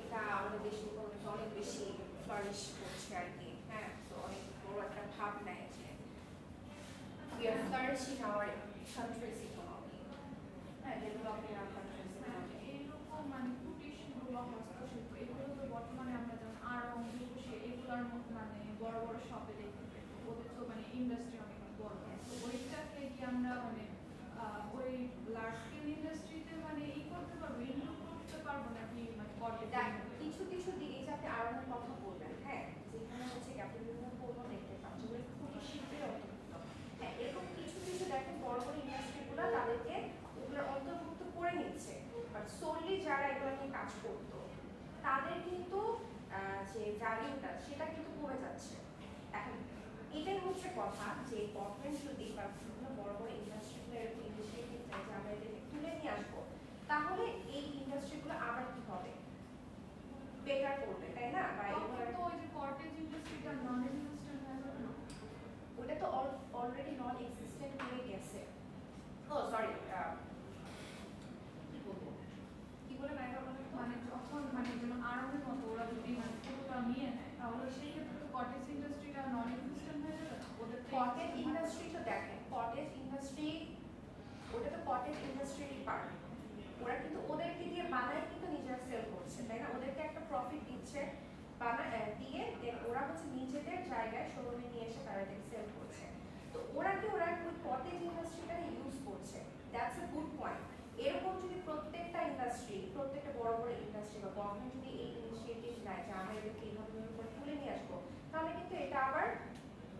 এটা আমাদের দেশের ইকোনমিতে অনেক বেশি ফ্লারিশ করছে আর কি। হ্যাঁ, তো অনেক বড় একটা ভাব নেয় যে we are flourishing our country's economy, হ্যাঁ, developing our country's economy। এইরকম মানে কুটির শিল্প, হস্তশিল্প, এগুলো তো বর্তমানে আমরা যেমন আড়ং, বসে এগুলোর মানে বড় বড় শপে দেখতে পাই, ওদের তো মানে ইন্ডাস্ট্রি অনেক বড়, তো ওইটাকে কি আমরা মানে ওই লার্জ স্কেল ইন্ডাস্ট্রিতে মানে ই করতে পারবো, ইনক্লুড করতে পারবো নাকি মানে করতে দেখ কিছু কিছু দিকে যাতে আরনের কথা বলবেন, হ্যাঁ, যেখানে হচ্ছে ক্যাপিটালিজম পণ্য দেখতে পাচ্ছি ওগুলো খুবই শীঘ্রই অন্তর্ভুক্ত। হ্যাঁ, এরকম কিছু কিছু দেখেন বড় বড় ইন্ডাস্ট্রিগুলো তাদেরকে ওগুলোর অন্তর্ভুক্ত করে নিচ্ছে, বাট সোললি যারা এগুলো নিয়ে কাজ করতো তাদের কিন্তু যে ভ্যালিউটা সেটা কিন্তু কমে যাচ্ছে। এখন এটাই হচ্ছে কথা যে গভর্নমেন্ট যদি বা বিভিন্ন বড় বড় ইন্ডাস্ট্রিগুলো এরকম ইনিশিয়েটিভ নেয় যে আমরা এদেরকে তুলে নিয়ে আসবো, তাহলে এই ইন্ডাস্ট্রিগুলো আবার কি হবে, বেটার করবে, তাই না? বা তখন তো ওই যে কটেজ ইন্ডাস্ট্রিটা নন এক্সিস্টেন্ট হয়ে যাবে না? ওটা তো অলরেডি নন এক্সিস্টেন্ট হয়ে গেছে। ও সরি, কি বলে নাইবা বলেন তো? মানে যখন মানে যেমন আরবের মতো ওরা যদি মানে পুরোটা নিয়ে নেয় তাহলে সেই ক্ষেত্রে তো কটেজ ইন্ডাস্ট্রিটা নন এক্সিস্টেন্ট হয়ে যাবে না? ওদের তো কটেজ ইন্ডাস্ট্রি তো দেখেন, কটেজ ইন্ডাস্ট্রি ওটা তো কটেজ ইন্ডাস্ট্রির পার্ট, ওরা কিন্তু ওদেরকে দিয়ে বানায় কিন্তু নিজেরা সেল করছে, তাই না? ওদেরকে একটা প্রফিট দিচ্ছে দিয়ে দেন ওরা হচ্ছে নিজেদের জায়গায় শোরুমে নিয়ে এসে তারা এটাকে সেল করছে। তো ওরা ওই কটেজ ইন্ডাস্ট্রিটা ইউজ করছে, দ্যাটস এ গুড পয়েন্ট। এরকম যদি প্রত্যেকটা ইন্ডাস্ট্রি, প্রত্যেকটা বড় বড় ইন্ডাস্ট্রি বা গভর্নমেন্ট যদি এই ইনিশিয়েটিভ নেয় যে আমরা এদেরকে এইভাবে করে তুলে নিয়ে আসবো, তাহলে কিন্তু এটা আবার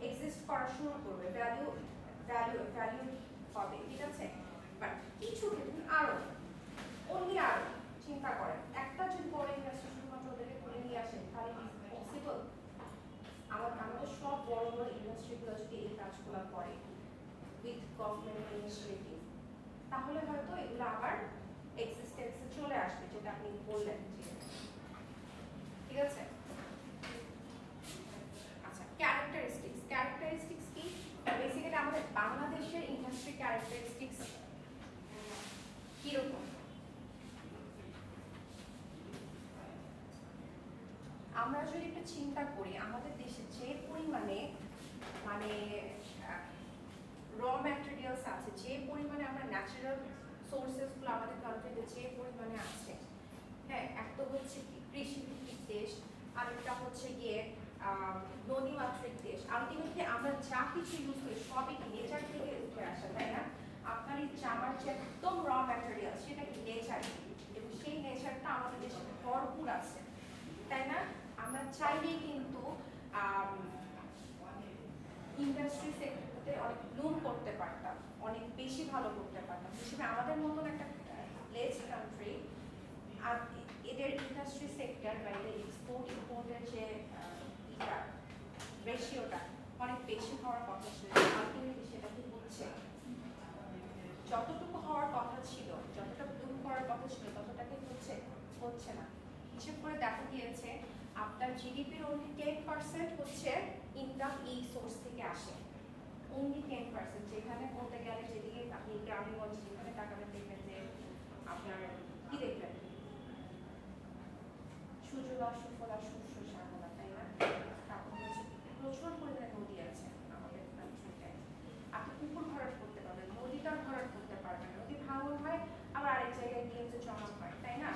এক্সিস্ট করা শুরু করবে, ভ্যালু হবে, ঠিক আছে? বাট কিছু ক্ষেত্রে আরো অনলি আরো চিন্তা করেন, একটা যদি বড় ইন্ডাস্ট্রি শুধুমাত্র ওদেরকে তুলে নিয়ে আসেন তাহলে কি পসিবল? আমাদের সব বড় বড় ইন্ডাস্ট্রিগুলো যদি এই কাজগুলো করে উইথ গভর্নমেন্ট ইনিশিয়েটিভ, তাহলে হয়তো এগুলো আবার এক্সিস্টেন্সে চলে আসবে, যেটা আপনি বললেন, ঠিক আছে? আচ্ছা, ক্যারেক্টারিস্টিক্স কি? বেসিক্যালি আমাদের বাংলাদেশের ইন্ডাস্ট্রি ক্যারেক্টারিস্টিক্স কিরকম? আমরা যদি একটু চিন্তা করি, আমাদের দেশে যে পরিমাণে মানে র ম্যাটেরিয়ালস আছে, যে পরিমাণে আমরা ন্যাচারাল সোর্সেসগুলো আমাদের কান্ট্রিতে যে পরিমাণে আছে, হ্যাঁ, একটা হচ্ছে কৃষি ভিত্তিক দেশ, আরেকটা হচ্ছে গিয়ে নদীমাতৃক দেশ। আলটিমেটলি আমরা যা কিছু ইউজ করি সবই নেচার থেকে উঠে আসে, তাই না? আপনার এই জামার যে একদম র ম্যাটেরিয়াল সেটা কি নেচার, এবং সেই নেচারটা আমাদের দেশে ভরপুর আছে, তাই না? আমরা চাইলেই কিন্তু ইন্ডাস্ট্রি সেক্টরতে অনেক ব্লুম করতে পারতাম, অনেক বেশি ভালো করতে পারতাম। হিসেবে আমাদের মতন একটা লেস কান্ট্রি আর এদের ইন্ডাস্ট্রি সেক্টর বা এদের এক্সপোর্ট ইম্পোর্টের যে রেশিওটা অনেক বেশি হওয়ার কথা ছিল, আলটিমেটলি সেটা কি হচ্ছে? যতটুকু হওয়ার কথা ছিল, যতটা ব্লুম করার কথা ছিল ততটাকে হচ্ছে না। হিসেব করে দেখা গিয়েছে আপনার জিডিপির অনলি 10% হচ্ছে ইনকাম এই সোর্স থেকে আসে, অনলি 10%। যেখানে বলতে গেলে যেদিকে আপনি গ্রামীণগঞ্জ যেখানে তাকাবেন দেখবেন যে আপনার কি দেখবেন, সুজলা সুফলা শস্য শ্যামলা, তাই না? তারপর হচ্ছে প্রচুর পরিমাণে নদী আছে আমাদের কান্ট্রিতে, আপনি পুকুর ভরাট করতে পারবেন, নদীটা ভরাট করতে পারবেন, নদী ভাঙন হয় আবার আরেক জায়গায় গিয়ে যে জমা হয়, তাই না?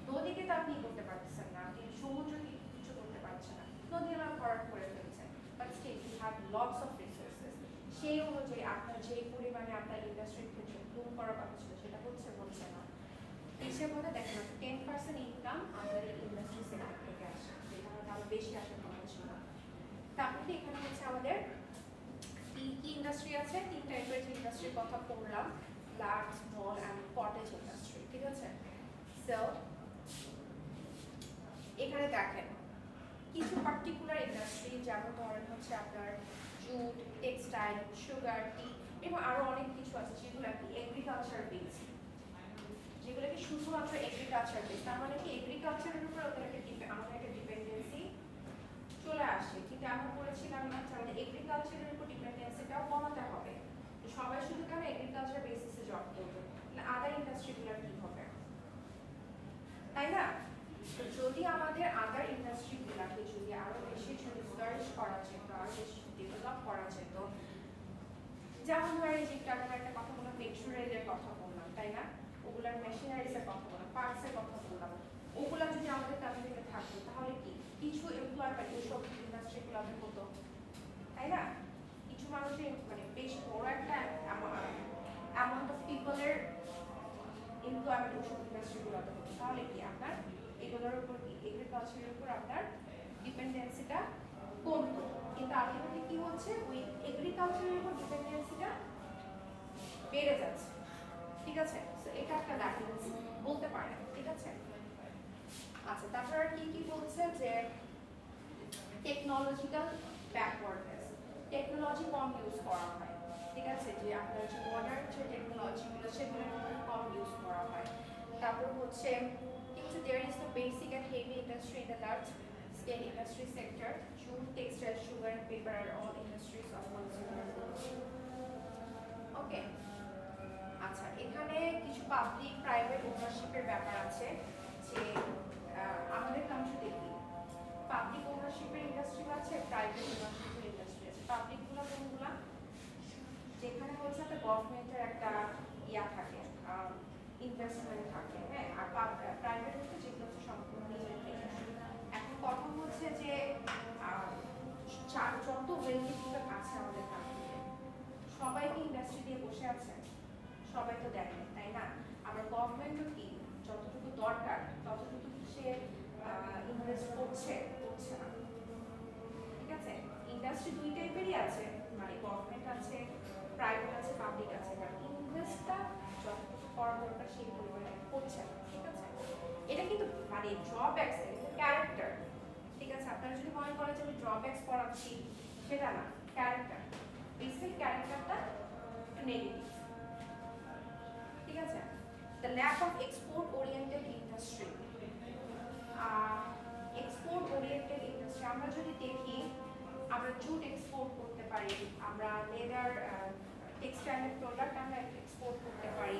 নদীকে তো আপনি করতে পারতেছেন না, আপনি সমুদ্রকে কিছু করতে পারছেন না, নদী আমরা ভরাট করে ফেলছেন, but still you have lots of resources. সেই অনুযায়ী আপনার যে পরিমাণে আপনার ইন্ডাস্ট্রির ক্ষেত্রে ব্লুম করার কথা ছিল সেটা হচ্ছে না। হিসেব মধ্যে দেখেন 10% ইনকাম আমাদের ইন্ডাস্ট্রি সেক্টর থেকে আসে, যেটা হয়তো আরো বেশি আসার কথা ছিল। তারপরে এখানে হচ্ছে আমাদের কি ইন্ডাস্ট্রি আছে, তিন টাইপের যে ইন্ডাস্ট্রির কথা পড়লাম, large, small and cottage industry, ঠিক আছে? সো এখানে দেখেন কিছু পার্টিকুলার ইন্ডাস্ট্রি, যেমন ধরেন হচ্ছে আপনার জুট, টেক্সটাইল, সুগার, টি এবং আরো অনেক কিছু আছে যেগুলো কি এগ্রিকালচার বেসড, যেগুলো কি শুধুমাত্র এগ্রিকালচার বেসড। তার মানে কি এগ্রিকালচারের উপর আমাদের একটা ডিপেন্ডেন্সি চলে আসে, কিন্তু আমরা বলেছিলাম না যে আমাদের এগ্রিকালচারের উপর ডিপেন্ডেন্সিটাও কমাতে হবে। তো সবাই শুধু কেন এগ্রিকালচার বেসিসে জব করবে, আদার ইন্ডাস্ট্রিগুলো কি হবে, তাই না? তো যদি আমাদের আদার ইন্ডাস্ট্রিগুলোকে যদি আরো বেশি রিসার্চ করা যেত, আরো বেশি ডেভেলপ করা যেত, যেমন ধরেন যে আমরা একটা কথা বললাম মেট্রো রেলের কথা বললাম, তাই না? ওগুলার মেশিনারিজের কথা বললাম, পার্টসের কথা বললাম, ওগুলা যদি আমাদের কান্ট্রিতে থাকতো তাহলে কি কিছু এমপ্লয়মেন্ট এইসব ইন্ডাস্ট্রিগুলোতে হতো, তাই না? কিছু মানুষের মানে বেশ বড় একটা অ্যামাউন্ট অফ পিপল ইন্ডাস্ট্রিগুলোতে হতো তাহলে কি আপনার এগুলোর উপর এগ্রিকালচারের উপর আপনার ডিপেন্ডেন্সিটা কমতো, কিন্তু আলটিমেটলি কি হচ্ছে ওই এগ্রিকালচারের উপর ডিপেন্ডেন্সিটা বেড়ে যাচ্ছে। ঠিক আছে, সো এটা একটা ডাইমেনশন বলতে পারেন। ঠিক আছে, আচ্ছা তারপর আর কি কি বলছে যে টেকনোলজিক্যাল ব্যাকওয়ার্ডনেস, টেকনোলজি কম ইউজ করা হয়। ঠিক আছে, যে আপনার যে মডার্ন যে টেকনোলজিগুলো সেগুলো কম ইউজ করা হয়। তারপর হচ্ছে কিন্তু there is the basic and heavy industry in the large scale industry sector. Jute, textile, sugar and paper are all industries of consumer goods. ওকে, আচ্ছা এখানে কিছু পাবলিক প্রাইভেট ওনারশিপের ব্যাপার আছে যে আমাদের কান্ট্রিতে কি পাবলিক ওনারশিপের ইন্ডাস্ট্রি আছে, প্রাইভেট ওনারশিপের ইন্ডাস্ট্রি আছে। পাবলিকগুলো কোনগুলা? যেখানে হচ্ছে একটা গভর্নমেন্টের একটা ইয়া থাকে, ইনভেস্টমেন্ট থাকে, হ্যাঁ, আর প্রাইভেট হচ্ছে যেগুলো হচ্ছে সম্পূর্ণ নিজের থেকে। এখন কথা হচ্ছে যে যত ওয়েলদি পিপল আছে আমাদের কান্ট্রিতে সবাই কি ইন্ডাস্ট্রি দিয়ে বসে আছে? সবাই তো দেখেন, তাই না? আবার গভর্নমেন্টও কি যতটুকু দরকার ততটুকু সে ইনভেস্ট করছে না। ঠিক আছে, ইন্ডাস্ট্রি দুই টাইপেরই আছে, মানে গভর্নমেন্ট আছে, প্রাইভেট আছে, পাবলিক আছে, বাট ইনভেস্টটা যতটুকু করা দরকার সেই পরিমাণে করছে না। ঠিক আছে, এটা কিন্তু মানে ড্রব্যাকস, এটা ক্যারেক্টার। ঠিক আছে, আপনারা যদি মনে করেন যে আমি ড্রব্যাকস পড়াচ্ছি, সেটা না, ক্যারেক্টার, বেসিক ক্যারেক্টারটা একটু নেগেটিভ। ঠিক আছে, the lack of export oriented industry, export oriented industry আমরা যদি দেখি, আমরা জুট এক্সপোর্ট করতে পারি, আমরা লেদার টেক্সটাইল প্রোডাক্ট আমরা এক্সপোর্ট করতে পারি।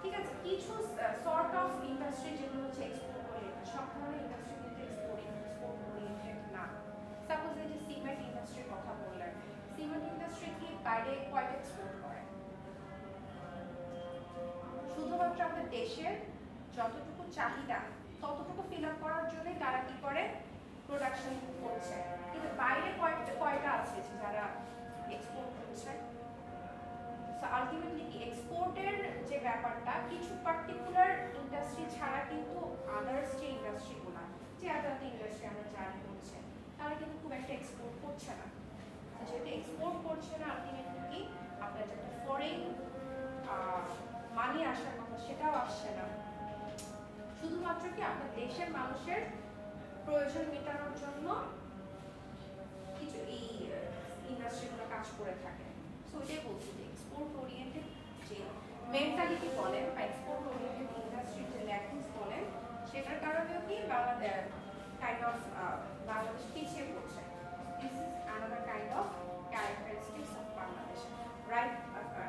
ঠিক আছে, কিছু সর্ট অফ ইন্ডাস্ট্রি যেগুলো হচ্ছে এক্সপোর্ট ওরিয়েন্টেড, সব ধরনের ইন্ডাস্ট্রি কিন্তু এক্সপোর্ট ওরিয়েন্টেড না। সাপোজ এই যে সিমেন্ট ইন্ডাস্ট্রির কথা বললেন, সিমেন্ট ইন্ডাস্ট্রি কি বাইরে কয়টা এক্সপোর্ট করে? শুধুমাত্র আমাদের দেশের যতটুকু চাহিদা ততটুকু ফিল আপ করার জন্য তারা কি করে প্রোডাকশন করছে, কিন্তু বাইরে কয়টা আছে যারা এক্সপোর্ট করছে? সো আলটিমেটলি কি এক্সপোর্টের যে ব্যাপারটা কিছু পার্টিকুলার ইন্ডাস্ট্রি ছাড়া কিন্তু আদার্স যে ইন্ডাস্ট্রিগুলো, যে আদার্স ইন্ডাস্ট্রি আমরা জানি হচ্ছে, তারা কিন্তু খুব একটা এক্সপোর্ট করছে না। যেহেতু এক্সপোর্ট করছে না, আলটিমেটলি কি আপনার যেটা ফরেন মানি আসার কথা সেটাও আসছে না। শুধুমাত্র কি আপনার দেশের মানুষের প্রয়োজন মেটানোর জন্য কিছু এই ইন্ডাস্ট্রিগুলো কাজ করে থাকে। সো এটাই বলছি যে এক্সপোর্ট ওরিয়েন্টেড যে মেন্টালিটি বলেন বা এক্সপোর্ট ওরিয়েন্টেড ইন্ডাস্ট্রির যে ল্যাকিংস বলেন, সেটার কারণেও কি বাংলাদেশ কাইন্ড অফ বাংলাদেশ পিছিয়ে পড়ছে। This is another kind of characteristics of Bangladesh right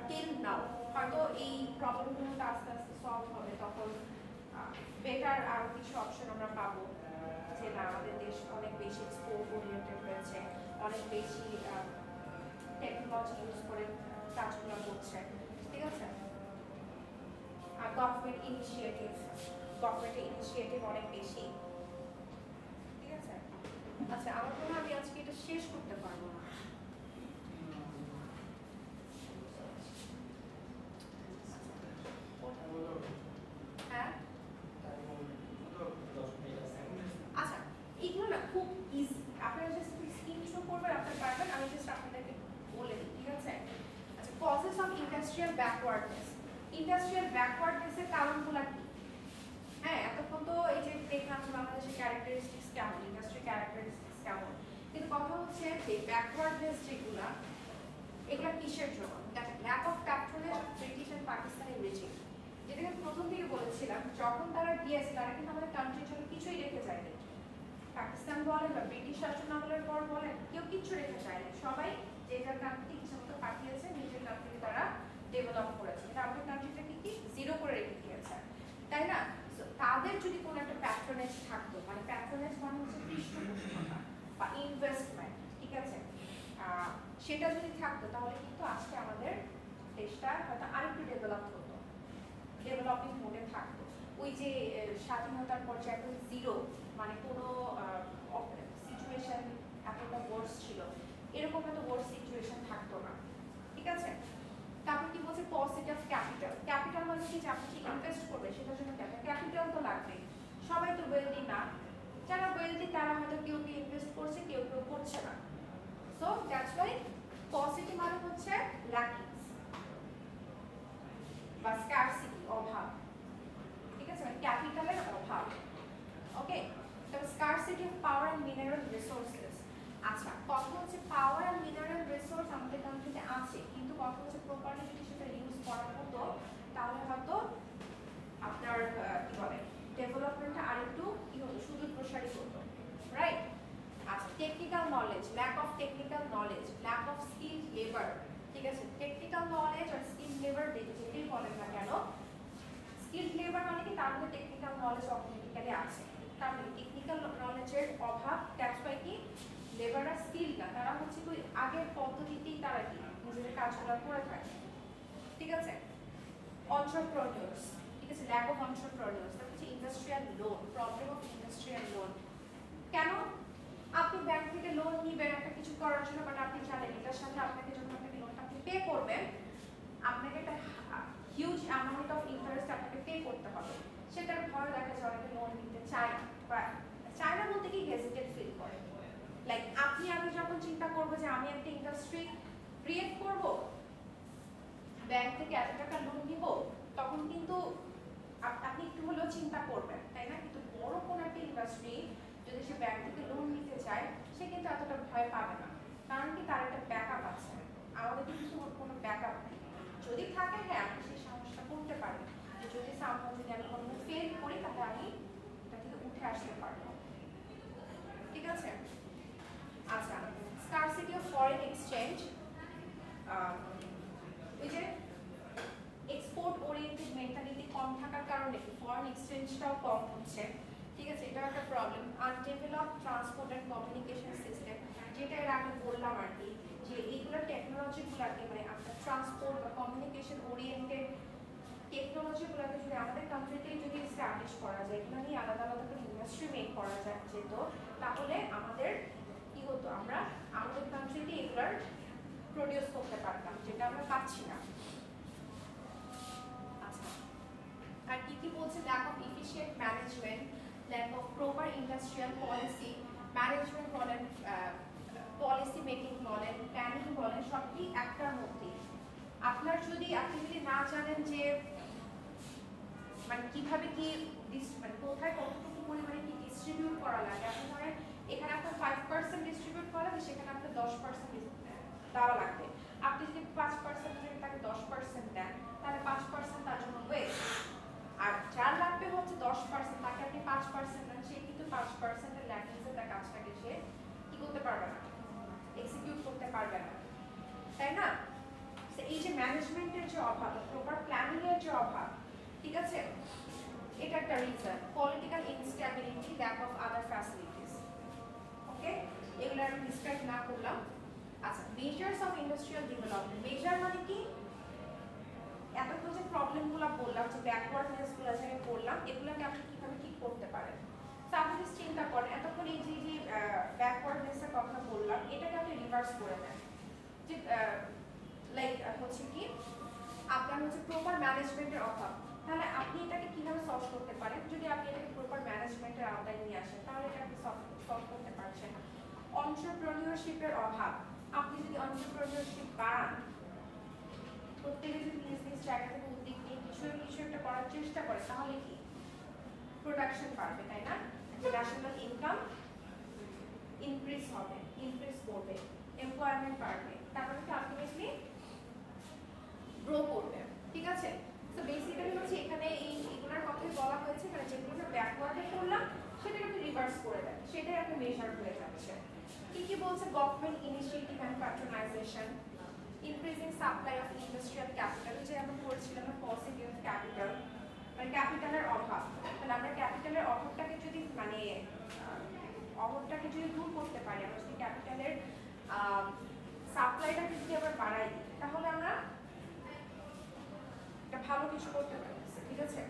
till now. হয়তো এই প্রবলেমগুলো আস্তে আস্তে সলভ হবে, তখন বেটার আরো কিছু অপশন আমরা পাবো, যে না আমাদের দেশ অনেক বেশি এক্সপোর্ট ওরিয়েন্টেড হয়েছে, অনেক বেশি টেকনোলজি ইউজ করে কাজগুলো করছে। ঠিক আছে, আর গভর্নমেন্টের ইনিশিয়েটিভ অনেক বেশি। ঠিক আছে, আচ্ছা আমার মনে হয় আমি আজকে এটা শেষ করতে পারবো না। হ্যাঁ আচ্ছা, এগুলো না খুব ইজি, আপনারা জাস্ট স্ক্রিন শো করবেন, আপনারা পারবেন। আমি জাস্ট আপনাদেরকে বলে দিই। ঠিক আছে, আচ্ছা causes of industrial backwardness, industrial ব্যাকওয়ার্ডনেসের কারণগুলো কি? হ্যাঁ, এতক্ষণ তো এই যে দেখলাম যে বাংলাদেশের ক্যারেক্টারিস্টিক্স কেমন, ইন্ডাস্ট্রি ক্যারেক্টারিস্টিক্স কেমন, কিন্তু কথা হচ্ছে যে ব্যাকওয়ার্ডনেস যেগুলা, এগুলা কিসের জন্য? দেখেন, lack of patronage of British and Pakistani regime, যেটাকে প্রথম থেকে বলেছিলাম, যখন তারা গিয়েছে তারা কিন্তু আমাদের কান্ট্রির জন্য কিছুই রেখে যায়নি। পাকিস্তান বলেন বা ব্রিটিশ শাসন আমলের পর বলেন, কেউ কিচ্ছু রেখে যায়নি। সবাই যে যার কান্ট্রি ইচ্ছা মতো পাঠিয়েছে, নিজের কান্ট্রিকে তারা ডেভেলপ করেছে, কিন্তু আমাদের কান্ট্রিটাকে কি জিরো করে রেখে দিয়েছে, তাই না? তাদের যদি কোনো একটা প্যাট্রোনেজ থাকতো, মানে প্যাট্রোনেজ মানে হচ্ছে পৃষ্ঠপোষকতা বা ইনভেস্টমেন্ট, ঠিক আছে, সেটা যদি থাকতো তাহলে কিন্তু আজকে আমাদের দেশটা হয়তো আরেকটু ডেভেলপ হতো, ডেভেলপিং মোডে থাকতো। ওই যে স্বাধীনতার পর যে এখন জিরো, মানে কোনো সিচুয়েশন এতটা ওয়ার্স ছিল, এরকম হয়তো ওয়ার্স সিচুয়েশন থাকতো না। ঠিক আছে, তারপর কি বলছে পজিটিভ ক্যাপিটাল, ক্যাপিটাল মানে কি যে আপনি ইনভেস্ট করবে সেটার জন্য ক্যাপিটাল তো লাগবে। সবাই তো ওয়েলদি না, যারা ওয়েলদি তারা হয়তো কেউ কেউ ইনভেস্ট করছে, কেউ কেউ করছে না। সো দ্যাটস ওয়াই পসিটি মানে হচ্ছে ল্যাকিংস বা স্কারসিটি, অভাব, ঠিক আছে, মানে ক্যাপিটালের অভাব। ওকে, তো scarcity of power and mineral resources. আচ্ছা, কথা হচ্ছে পাওয়ার এন্ড মিনারেল রিসোর্স আমাদের কান্ট্রিতে আছে, কিন্তু কথা হচ্ছে প্রপারলি যদি সেটা ইউজ করা হতো তাহলে হয়তো আপনার কি বলে ডেভেলপমেন্টটা আরেকটু কি হতো, সুদূর প্রসারী হতো, রাইট? আচ্ছা, technical knowledge, lack of technical knowledge, lack of skill labour, ঠিক আছে। টেকনিক্যাল নলেজ আর স্কিল লেবার যেটাই বলেন না কেন, স্কিল লেবার মানে কি তার মধ্যে টেকনিক্যাল নলেজ অটোমেটিক্যালি আছে, তার মানে টেকনিক্যাল নলেজের অভাব। দ্যাটস ওয়াই কি লেবাররা স্কিল না, তারা হচ্ছে কি আগের পদ্ধতিতেই তারা কি নিজেদের কাজগুলো করে থাকে, ঠিক আছে। এন্টারপ্রেনিউরস, ঠিক আছে, ল্যাক অফ এন্টারপ্রেনিউরস। তারপর হচ্ছে industrial loan, problem of industrial loan. কেন আপনি ব্যাংক থেকে লোন নিবেন একটা কিছু করার জন্য, বাট আপনি জানেন এটার সাথে আপনাকে যখন আপনি লোনটা পে করবেন আপনাকে একটা হিউজ অ্যামাউন্ট অফ ইন্টারেস্ট আপনাকে পে করতে হবে, সেটার ভয় দেখা যায় অনেকে লোন নিতে চায় না, বা চায় না বলতে কি হেজিটেট ফিল করে। লাইক আপনি আগে যখন চিন্তা করবো যে আমি একটা ইন্ডাস্ট্রি ক্রিয়েট করব, ব্যাংক থেকে এত টাকা লোন নিব, তখন কিন্তু আপনি একটু হলেও চিন্তা করবেন, তাই না? কিন্তু বড় কোন একটা ইন্ডাস্ট্রি যদি সে ব্যাংক থেকে লোন নিতে চায়, সে কিন্তু এতটা ভয় পাবে না, কারণ কি তার একটা ব্যাকআপ আছে। আমাদের কিন্তু কোনো ব্যাকআপ নেই, যদি থাকে হ্যাঁ আপনি সেই সাহসটা করতে পারেন যে যদি সামনে যদি আমি কোনো ফেল করি তাহলে আমি এটা থেকে উঠে আসতে পারবো, ঠিক আছে। আচ্ছা, স্কারসিটি অফ ফরেন এক্সচেঞ্জ, ওই যে এক্সপোর্ট ওরিয়েন্টেড মেন্টালিটি কম থাকার কারণে ফরেন এক্সচেঞ্জটাও কম হচ্ছে, ঠিক আছে, এটা একটা problem. Undeveloped transport and communication system, যেটা এর আগে বললাম আর কি, যে এইগুলো টেকনোলজিগুলোকে মানে আপনার ট্রান্সপোর্ট বা কমিউনিকেশন ওরিয়েন্টেড টেকনোলজিগুলোকে যদি আমাদের কান্ট্রিতেই যদি এস্টাবলিশ করা যায়, এগুলো নিয়ে আলাদা আলাদা করে ইন্ডাস্ট্রি মেক করা যেত, তাহলে আমাদের কি হতো, আমরা আমাদের কান্ট্রিতে এগুলার প্রডিউস করতে পারতাম, যেটা আমরা পাচ্ছি না। আচ্ছা, আর কি বলছে, lack of efficient management, lack of proper industrial policy management বলেন, পলিসি মেকিং বলেন, প্ল্যানিং বলেন, সবই একটার মধ্যে। আপনি যদি না জানেন যে মানে কিভাবে কি মানে কোথায় কতটুকু পরিমাণে কি ডিস্ট্রিবিউট করা লাগে, আপনি ধরেন এখানে আপনার 5% ডিস্ট্রিবিউট করা লাগে, সেখানে আপনার 10% দেওয়া লাগবে। আপনি যদি 5% থেকে তাকে 10% দেন, তাহলে 5% তার জন্য ওয়েস্ট। আর যার লাগবে হচ্ছে 10%, তাকে আপনি 5% দেন, সে কিন্তু 5% এর ল্যাকিংসে তার কাজটাকে সে কি করতে পারবে না, এক্সিকিউট করতে পারবে না, তাই না? এই যে ম্যানেজমেন্টের যে অভাব, প্রপার প্ল্যানিং এর যে অভাব, ঠিক আছে, এটা একটা reason. Political instability, lack of other facilities. Okay, এগুলো আমি ডিসক্রাইব না করলাম। আচ্ছা, measures of industrial development. Measure মানে কি, এতক্ষণ যে প্রবলেমগুলো বললাম, যে ব্যাকওয়ার্ডনেসগুলো যে আমি বললাম, এগুলোকে আপনি কিভাবে ঠিক করতে পারেন। তো আপনি যদি চিন্তা করেন, এতক্ষণ এই যে ব্যাকওয়ার্ডনেসের কথা বললাম, এটাকে আপনি রিভার্স করে দেন, যে লাইক হচ্ছে কি আপনার হচ্ছে প্রপার ম্যানেজমেন্টের অভাব, তাহলে আপনি এটাকে কিভাবে সলভ করতে পারেন? যদি আপনি এটাকে প্রপার ম্যানেজমেন্টের আওতায় নিয়ে আসেন, তাহলে এটা আপনি সলভ করতে পারছেন। এন্টারপ্রেনিউরশিপের অভাব, আপনি যদি এন্টারপ্রেনিউরশিপ বাড়ান, প্রত্যেকে যদি নিজ নিজ জায়গা থেকে উদ্যোগ নিয়ে কিছু একটা করার চেষ্টা করে, তাহলে কি প্রোডাকশন বাড়বে, তাই না? ন্যাশনাল ইনকাম ইনক্রিজ হবে, ইনক্রিজ করবে, এমপ্লয়মেন্ট বাড়বে, তারপরে কি আলটিমেটলি গ্রো করবে, ঠিক আছে। তো বেসিক্যালি হচ্ছে এখানে এইগুলোর কথাই বলা হয়েছে, মানে যেগুলো ব্যাকওয়ার্ডে করলাম সেটাকে আপনি রিভার্স করে দেন, সেটাই আপনি মেজার হয়ে যাচ্ছে। কি বলছে, government initiative and patronization, increasing supply of industrial capital, যে আমরা পড়ছিলাম পসিটি অফ ক্যাপিটাল, মানে ক্যাপিটালের অভাব। তাহলে আমরা ক্যাপিটালের অভাবটাকে যদি মানে অভাবটাকে যদি দূর করতে পারি, আমরা যদি ক্যাপিটালের সাপ্লাইটাকে যদি আবার বাড়াই দিই, তাহলে আমরা একটা ভালো কিছু করতে পারি, ঠিক আছে।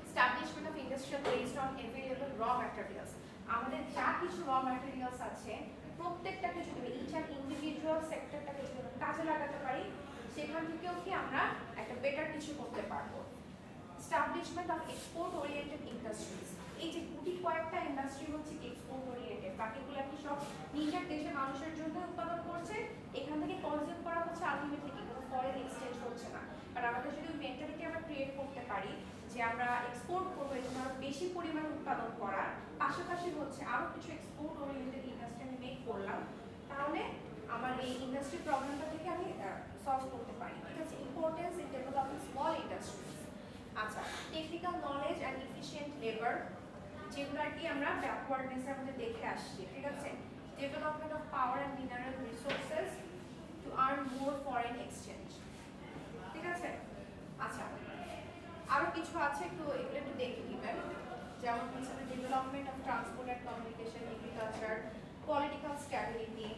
Establishment of industrial based on available র ম্যাটেরিয়ালস, আমাদের যা কিছু র ম্যাটেরিয়ালস আছে প্রত্যেকটাকে যদি ইচ অ্যান্ড ইন্ডিভিজুয়াল সেক্টরটাকে যদি কাজে লাগাতে পারি, সেখান থেকেও কি আমরা একটা বেটার কিছু করতে পারবো। Establishment of export oriented industries, এই যে গুটি কয়েকটা ইন্ডাস্ট্রি হচ্ছে কি এক্সপোর্ট ওরিয়েন্টেড, বাকিগুলো কি সব নিজের দেশের মানুষের জন্য উৎপাদন করছে, এখান থেকে কনজিউম করা হচ্ছে, আলটিমেটলি কি কোনো ফরেন এক্সচেঞ্জ হচ্ছে না। কারণ আমাদের যদি মেন্টালিটি আমরা ক্রিয়েট করতে পারি যে আমরা এক্সপোর্ট করবো, এজন্য আরো বেশি পরিমাণ উৎপাদন করার পাশাপাশি হচ্ছে আরো কিছু এক্সপোর্ট ওরিয়েন্টেড ইন্ডাস্ট্রি আমি মেক করলাম, তাহলে আমার এই ইন্ডাস্ট্রি প্রবলেমটা থেকে আমি সলভ করতে পারি। ঠিক আছে, importance in developing small industries. আচ্ছা, technical knowledge and efficient labour, যেগুলো আর কি আমরা ব্যাকওয়ার্ডনেসের মধ্যে দেখে আসছি। ঠিক আছে, development of power and mineral resources to earn more foreign exchange. ঠিক আছে, আচ্ছা আরো কিছু আছে, একটু এগুলো একটু দেখে দিবেন। যেমন হচ্ছে development of transport and communication, agriculture, political stability,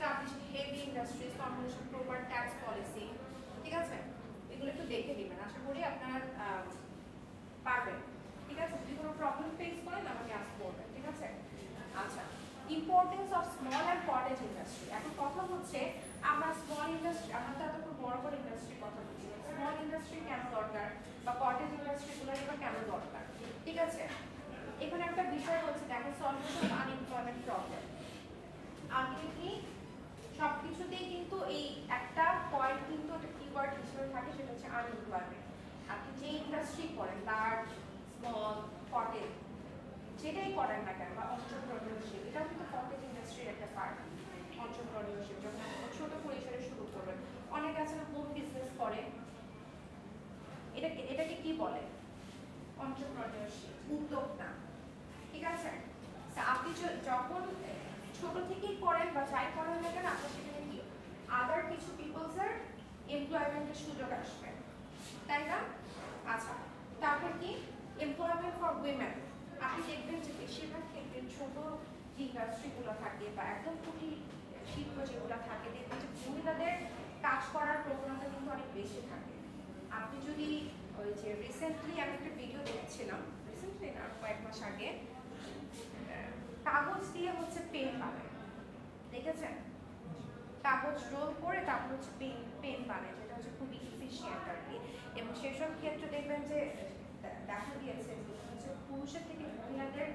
establishing heavy industries, formulation proper tax policy। ঠিক আছে, এগুলো একটু দেখে দিবেন, আশা করি আপনারা পারবেন। ঠিক আছে, যদি কোনো প্রবলেম ফেস করেন আমাকে আস্ক করবেন। ঠিক আছে, আচ্ছা importance of small and cottage industry. এখন কথা হচ্ছে আমরা স্মল ইন্ডাস্ট্রি, আমরা তো এত বড় বড় ইন্ডাস্ট্রির কথা বলছি, স্মল ইন্ডাস্ট্রি কেন দরকার বা কটেজ ইন্ডাস্ট্রিগুলো এবার কেন দরকার। ঠিক আছে, এখানে একটা বিষয় হচ্ছে দেখেন, সলভেশন অফ আনএমপ্লয়মেন্ট প্রবলেম। আলটিমেটলি সবকিছুতেই কিন্তু এই একটা পয়েন্ট কিন্তু একটা কিওয়ার্ড হিসেবে থাকে, সেটা হচ্ছে আনএমপ্লয়মেন্ট। আপনি যে ইন্ডাস্ট্রি করেন, লার্জ স্মল কটেজ যেটাই করেন না কেন, বা এন্টারপ্রেনিয়রশিপ, এটাও কিন্তু কটেজ ইন্ডাস্ট্রির একটা পার্ট। এন্টারপ্রেনিয়রশিপ যখন ছোট পরিসরে শুরু করবেন, অনেক আছে হোম বিজনেস করে, এটাকে কি বলে, এন্টারপ্রেনিয়রশিপ, উদ্যোক্তা। ঠিক আছে, আপনি যখন ছোট থেকেই করেন বা যাই করেন না কেন, আপনার সেখানে কি আদার কিছু পিপলসের এমপ্লয়মেন্টের সুযোগ আসবে, তাই না? আচ্ছা, তারপর কি এমপ্লয়মেন্ট ফর উইমেন। আপনি দেখবেন যে বেশিরভাগ ক্ষেত্রে ছোট যে ইন্ডাস্ট্রিগুলো থাকে বা একদম কুটির শিল্প যেগুলো থাকে, দেখবেন যে মহিলাদের কাজ করার প্রবণতা কিন্তু অনেক বেশি থাকে। আপনি যদি ওই যে রিসেন্টলি আমি একটা ভিডিও দেখছিলাম, রিসেন্টলি না কয়েক মাস আগে, কাগজ দিয়ে হচ্ছে পেন বানায়, দেখেছেন? কাগজ রোল করে তারপর হচ্ছে পেন বানায়, যেটা হচ্ছে খুবই ইফিশিয়েন্ট আর কি। এবং সেসব ক্ষেত্রে দেখবেন যে দেখা গিয়েছে যে হচ্ছে পুরুষের থেকে মহিলাদের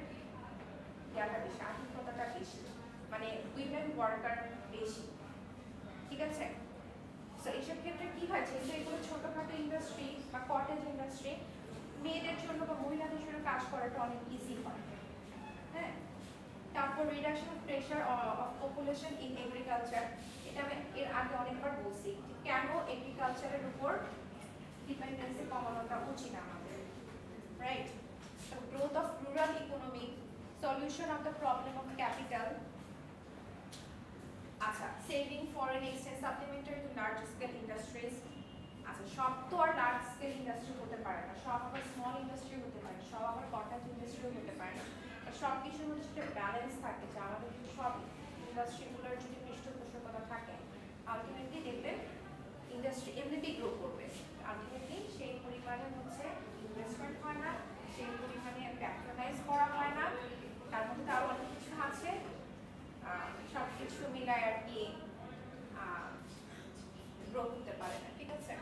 ইয়াটা বেশি, আধিক্যতাটা বেশি, মানে উইমেন ওয়ার্কার বেশি। ঠিক আছে, তো এইসব ক্ষেত্রে কি হয়, যেহেতু এগুলো ছোটখাটো ইন্ডাস্ট্রি বা কটেজ ইন্ডাস্ট্রি, মেয়েদের জন্য বা মহিলাদের জন্য কাজ করাটা অনেক ইজি হয়। হ্যাঁ, তারপর reduction of pressure of population in agriculture, এটা আমি এর আগে অনেকবার বলছি কেন এগ্রিকালচারের উপর ডিপেন্ডেন্সি কমানোটা উচিত আমাদের, right? So growth of rural economy, solution of the problem of capital, আচ্ছা saving foreign exchange, supplementary to large scale industries। আচ্ছা, সব তো আর লার্জ স্কেল ইন্ডাস্ট্রি হতে পারে না, সব আবার স্মল ইন্ডাস্ট্রি হতে পারে, সব আবার কটেজ ইন্ডাস্ট্রিও হতে পারে না। সব কিছুর মধ্যে একটা ব্যালেন্স থাকে, যে আমাদের সব ইন্ডাস্ট্রিগুলোর যদি পৃষ্ঠপোষকতা থাকে, আলটিমেটলি দেখবেন ইন্ডাস্ট্রি এমনিতেই গ্রো করবে। আলটিমেটলি সেই পরিমাণে হচ্ছে ইনভেস্টমেন্ট হয় না, সেই পরিমাণে প্যাট্রোনাইজ করা হয় না, তার মধ্যে আরও অনেক কিছু আছে, সব কিছু মিলায় আর কি গ্রো করতে পারে না। ঠিক আছে,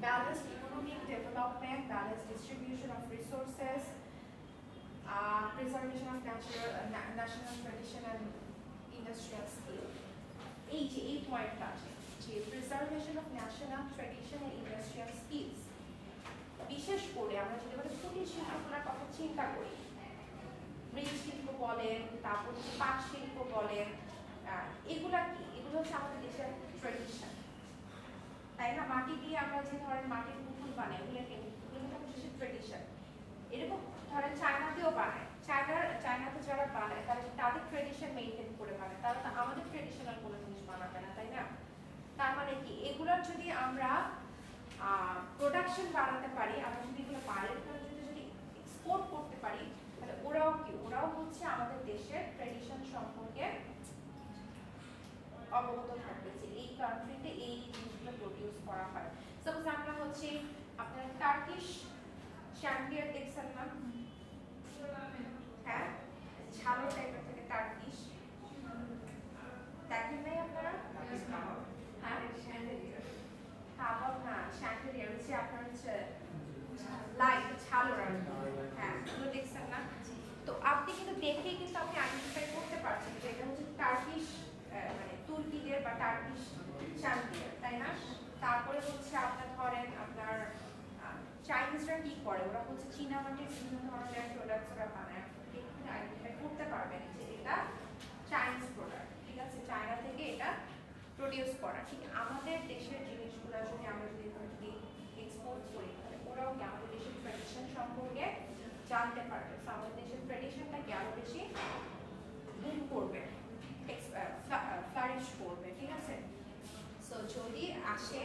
balanced economic development, balanced distribution of resources, preservation of national tradition and industrial skill। এই যে এই পয়েন্টটা আছে যে preservation of national tradition and industrial skills, বিশেষ করে আমরা যদি বলি কুটির শিল্পগুলোর কথা চিন্তা করি, মৃৎশিল্প বলেন, তারপর পাট শিল্প বলেন, এগুলা কি, এগুলো হচ্ছে আমাদের দেশের ট্রেডিশন, তাই না? মাটি দিয়ে আমরা যে ধরেন মাটির পুতুল বানাই, এগুলো আমাদের দেশের ট্রেডিশন। এরকম ধরেন চায়নাতেও বানায়, চায়নাতে যারা বানায় তারা তাদের ট্রেডিশন মেনটেন করে বানায়, তারা তো আমাদের ট্রেডিশনাল কোনো জিনিস বানাবে না, তাই না? তার মানে কি, এগুলোর যদি আমরা প্রোডাকশন বাড়াতে পারি, আমরা যদি এগুলো বাইরের যদি এক্সপোর্ট করতে পারি, তাহলে ওরাও হচ্ছে আমাদের দেশের ট্রেডিশন সম্পর্কে অবগত থাকবে যে এই কান্ট্রিতে এই জিনিসগুলো প্রডিউস করা হয়। সাপোজ আমরা হচ্ছে আপনার টার্কিশ শ্যাম্পিয়ার দেখছেন না? হ্যাঁ, ঝালো টাইপের থেকে টার্কিশ দেখেন নাই আপনারা? হ্যাঁ, টার্কিশ চ্যাম্পিয়ন, তাই না? তারপরে হচ্ছে আপনার ধরেন আপনার চাইনিজরা কি করে, ওরা হচ্ছে চীনামাটির বিভিন্ন ধরনের প্রোডাক্টস ওরা বানায়, আপনি আইডেন্টিফাই করতে পারবেন যে এটা চাইনিজ প্রোডাক্ট, ঠিক আছে, চায়না থেকে এটা প্রডিউস করা। ঠিক আমাদের দেশের জিনিসগুলো যদি আমরা যদি এক্সপোর্ট করি তাহলে ওরাও কি আমাদের দেশের ট্র্যাডিশন সম্পর্কে জানতে পারবে, আমাদের দেশের ট্র্যাডিশনটাকে আরো বেশি বুম করবে, ফ্লারিশ করবে, ঠিক আছে। সো যদি আসে,